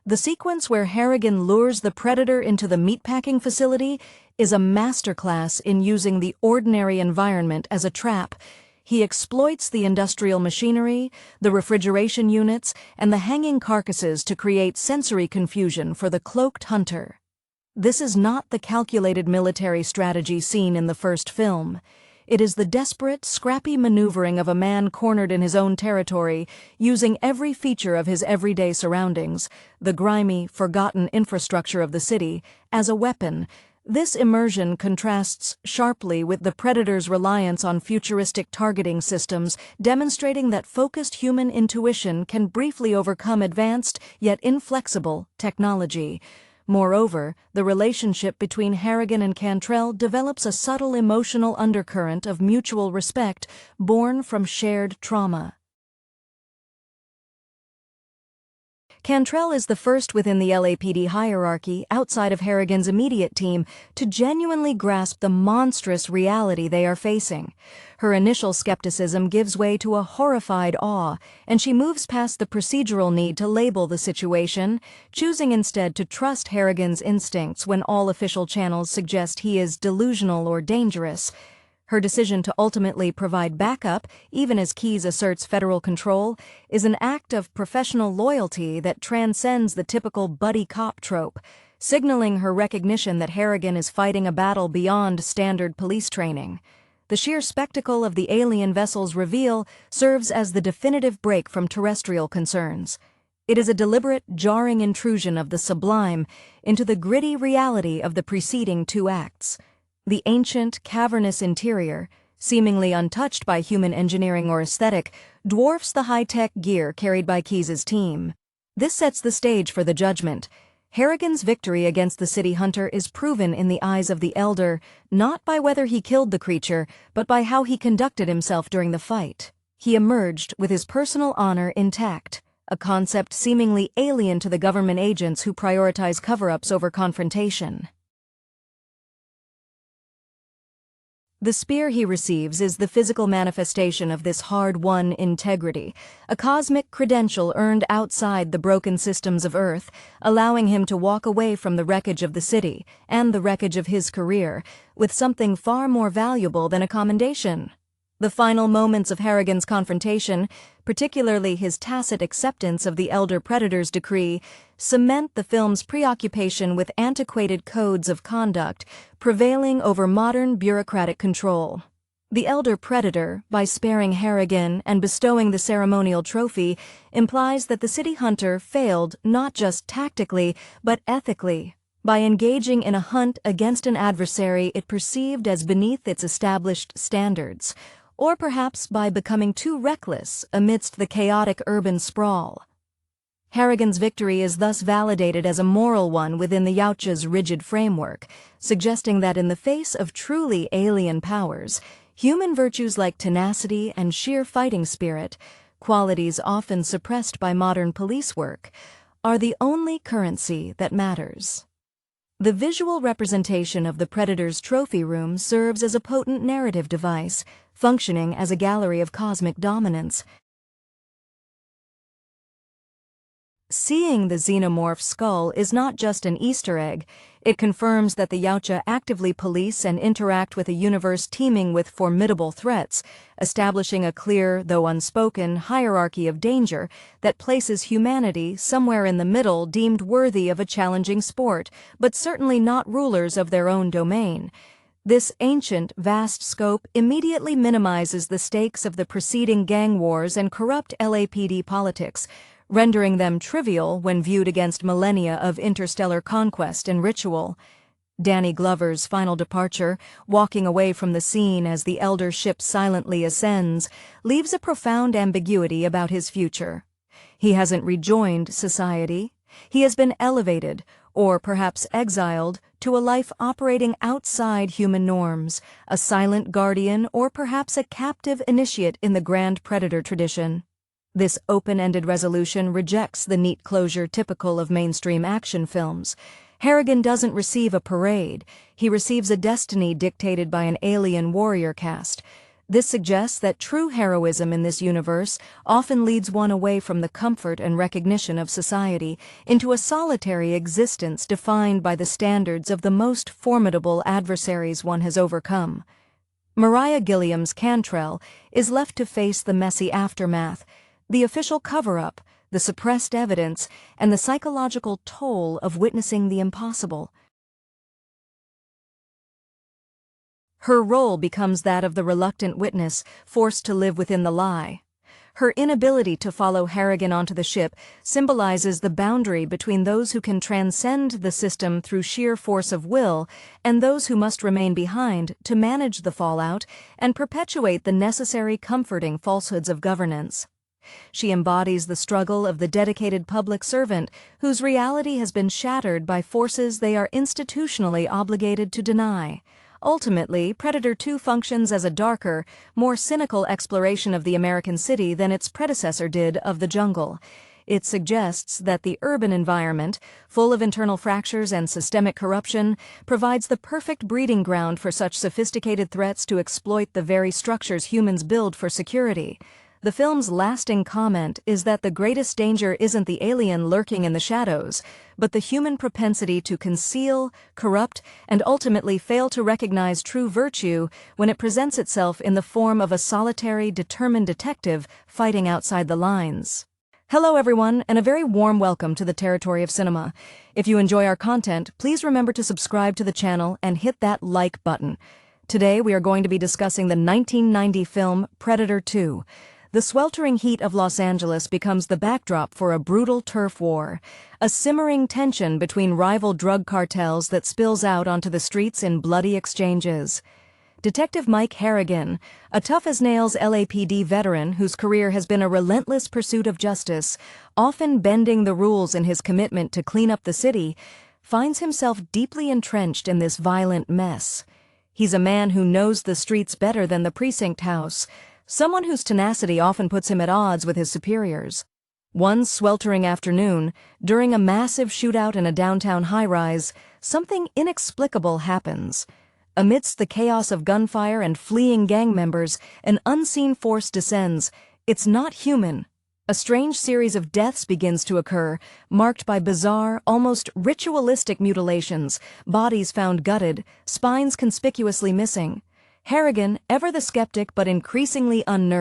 S1: The sequence where Harrigan lures the predator into the meatpacking facility is a masterclass in using the ordinary environment as a trap. He exploits the industrial machinery, the refrigeration units, and the hanging carcasses to create sensory confusion for the cloaked hunter. This is not the calculated military strategy seen in the first film. It is the desperate, scrappy maneuvering of a man cornered in his own territory, using every feature of his everyday surroundings, the grimy, forgotten infrastructure of the city, as a weapon. This immersion contrasts sharply with the predator's reliance on futuristic targeting systems, demonstrating that focused human intuition can briefly overcome advanced, yet inflexible, technology. Moreover, the relationship between Harrigan and Cantrell develops a subtle emotional undercurrent of mutual respect born from shared trauma. Cantrell is the first within the LAPD hierarchy, outside of Harrigan's immediate team, to genuinely grasp the monstrous reality they are facing. Her initial skepticism gives way to a horrified awe, and she moves past the procedural need to label the situation, choosing instead to trust Harrigan's instincts when all official channels suggest he is delusional or dangerous. Her decision to ultimately provide backup, even as Keyes asserts federal control, is an act of professional loyalty that transcends the typical buddy cop trope, signaling her recognition that Harrigan is fighting a battle beyond standard police training. The sheer spectacle of the alien vessel's reveal serves as the definitive break from terrestrial concerns. It is a deliberate, jarring intrusion of the sublime into the gritty reality of the preceding two acts. The ancient, cavernous interior, seemingly untouched by human engineering or aesthetic, dwarfs the high-tech gear carried by Keyes' team. This sets the stage for the judgment. Harrigan's victory against the city hunter is proven in the eyes of the Elder, not by whether he killed the creature, but by how he conducted himself during the fight. He emerged with his personal honor intact, a concept seemingly alien to the government agents who prioritize cover-ups over confrontation. The spear he receives is the physical manifestation of this hard-won integrity, a cosmic credential earned outside the broken systems of Earth, allowing him to walk away from the wreckage of the city, and the wreckage of his career, with something far more valuable than a commendation. The final moments of Harrigan's confrontation, particularly his tacit acceptance of the Elder Predator's decree, cement the film's preoccupation with antiquated codes of conduct prevailing over modern bureaucratic control. The Elder Predator, by sparing Harrigan and bestowing the ceremonial trophy, implies that the city hunter failed not just tactically, but ethically, by engaging in a hunt against an adversary it perceived as beneath its established standards, or perhaps by becoming too reckless amidst the chaotic urban sprawl. Harrigan's victory is thus validated as a moral one within the Yautja's rigid framework, suggesting that in the face of truly alien powers, human virtues like tenacity and sheer fighting spirit, qualities often suppressed by modern police work, are the only currency that matters. The visual representation of the Predator's trophy room serves as a potent narrative device, functioning as a gallery of cosmic dominance. Seeing the xenomorph skull is not just an Easter egg, it confirms that the Yautja actively police and interact with a universe teeming with formidable threats, establishing a clear, though unspoken, hierarchy of danger that places humanity somewhere in the middle, deemed worthy of a challenging sport, but certainly not rulers of their own domain. This ancient, vast scope immediately minimizes the stakes of the preceding gang wars and corrupt LAPD politics, rendering them trivial when viewed against millennia of interstellar conquest and ritual. Danny Glover's final departure, walking away from the scene as the elder ship silently ascends, leaves a profound ambiguity about his future. He hasn't rejoined society. He has been elevated, or perhaps exiled, to a life operating outside human norms, a silent guardian or perhaps a captive initiate in the grand predator tradition. This open-ended resolution rejects the neat closure typical of mainstream action films. Harrigan doesn't receive a parade. He receives a destiny dictated by an alien warrior caste. This suggests that true heroism in this universe often leads one away from the comfort and recognition of society into a solitary existence defined by the standards of the most formidable adversaries one has overcome. Mariah Gilliam's Cantrell is left to face the messy aftermath, the official cover-up, the suppressed evidence, and the psychological toll of witnessing the impossible. Her role becomes that of the reluctant witness, forced to live within the lie. Her inability to follow Harrigan onto the ship symbolizes the boundary between those who can transcend the system through sheer force of will and those who must remain behind to manage the fallout and perpetuate the necessary comforting falsehoods of governance. She embodies the struggle of the dedicated public servant whose reality has been shattered by forces they are institutionally obligated to deny. Ultimately, Predator 2 functions as a darker, more cynical exploration of the American city than its predecessor did of the jungle. It suggests that the urban environment, full of internal fractures and systemic corruption, provides the perfect breeding ground for such sophisticated threats to exploit the very structures humans build for security. The film's lasting comment is that the greatest danger isn't the alien lurking in the shadows, but the human propensity to conceal, corrupt, and ultimately fail to recognize true virtue when it presents itself in the form of a solitary, determined detective fighting outside the lines. Hello everyone, and a very warm welcome to the territory of cinema. If you enjoy our content, please remember to subscribe to the channel and hit that like button. Today we are going to be discussing the 1990 film Predator 2. The sweltering heat of Los Angeles becomes the backdrop for a brutal turf war, a simmering tension between rival drug cartels that spills out onto the streets in bloody exchanges. Detective Mike Harrigan, a tough-as-nails LAPD veteran whose career has been a relentless pursuit of justice, often bending the rules in his commitment to clean up the city, finds himself deeply entrenched in this violent mess. He's a man who knows the streets better than the precinct house, someone whose tenacity often puts him at odds with his superiors. One sweltering afternoon, during a massive shootout in a downtown high-rise, something inexplicable happens. Amidst the chaos of gunfire and fleeing gang members, an unseen force descends. It's not human. A strange series of deaths begins to occur, marked by bizarre, almost ritualistic mutilations, bodies found gutted, spines conspicuously missing. Harrigan, ever the skeptic but increasingly unnerved,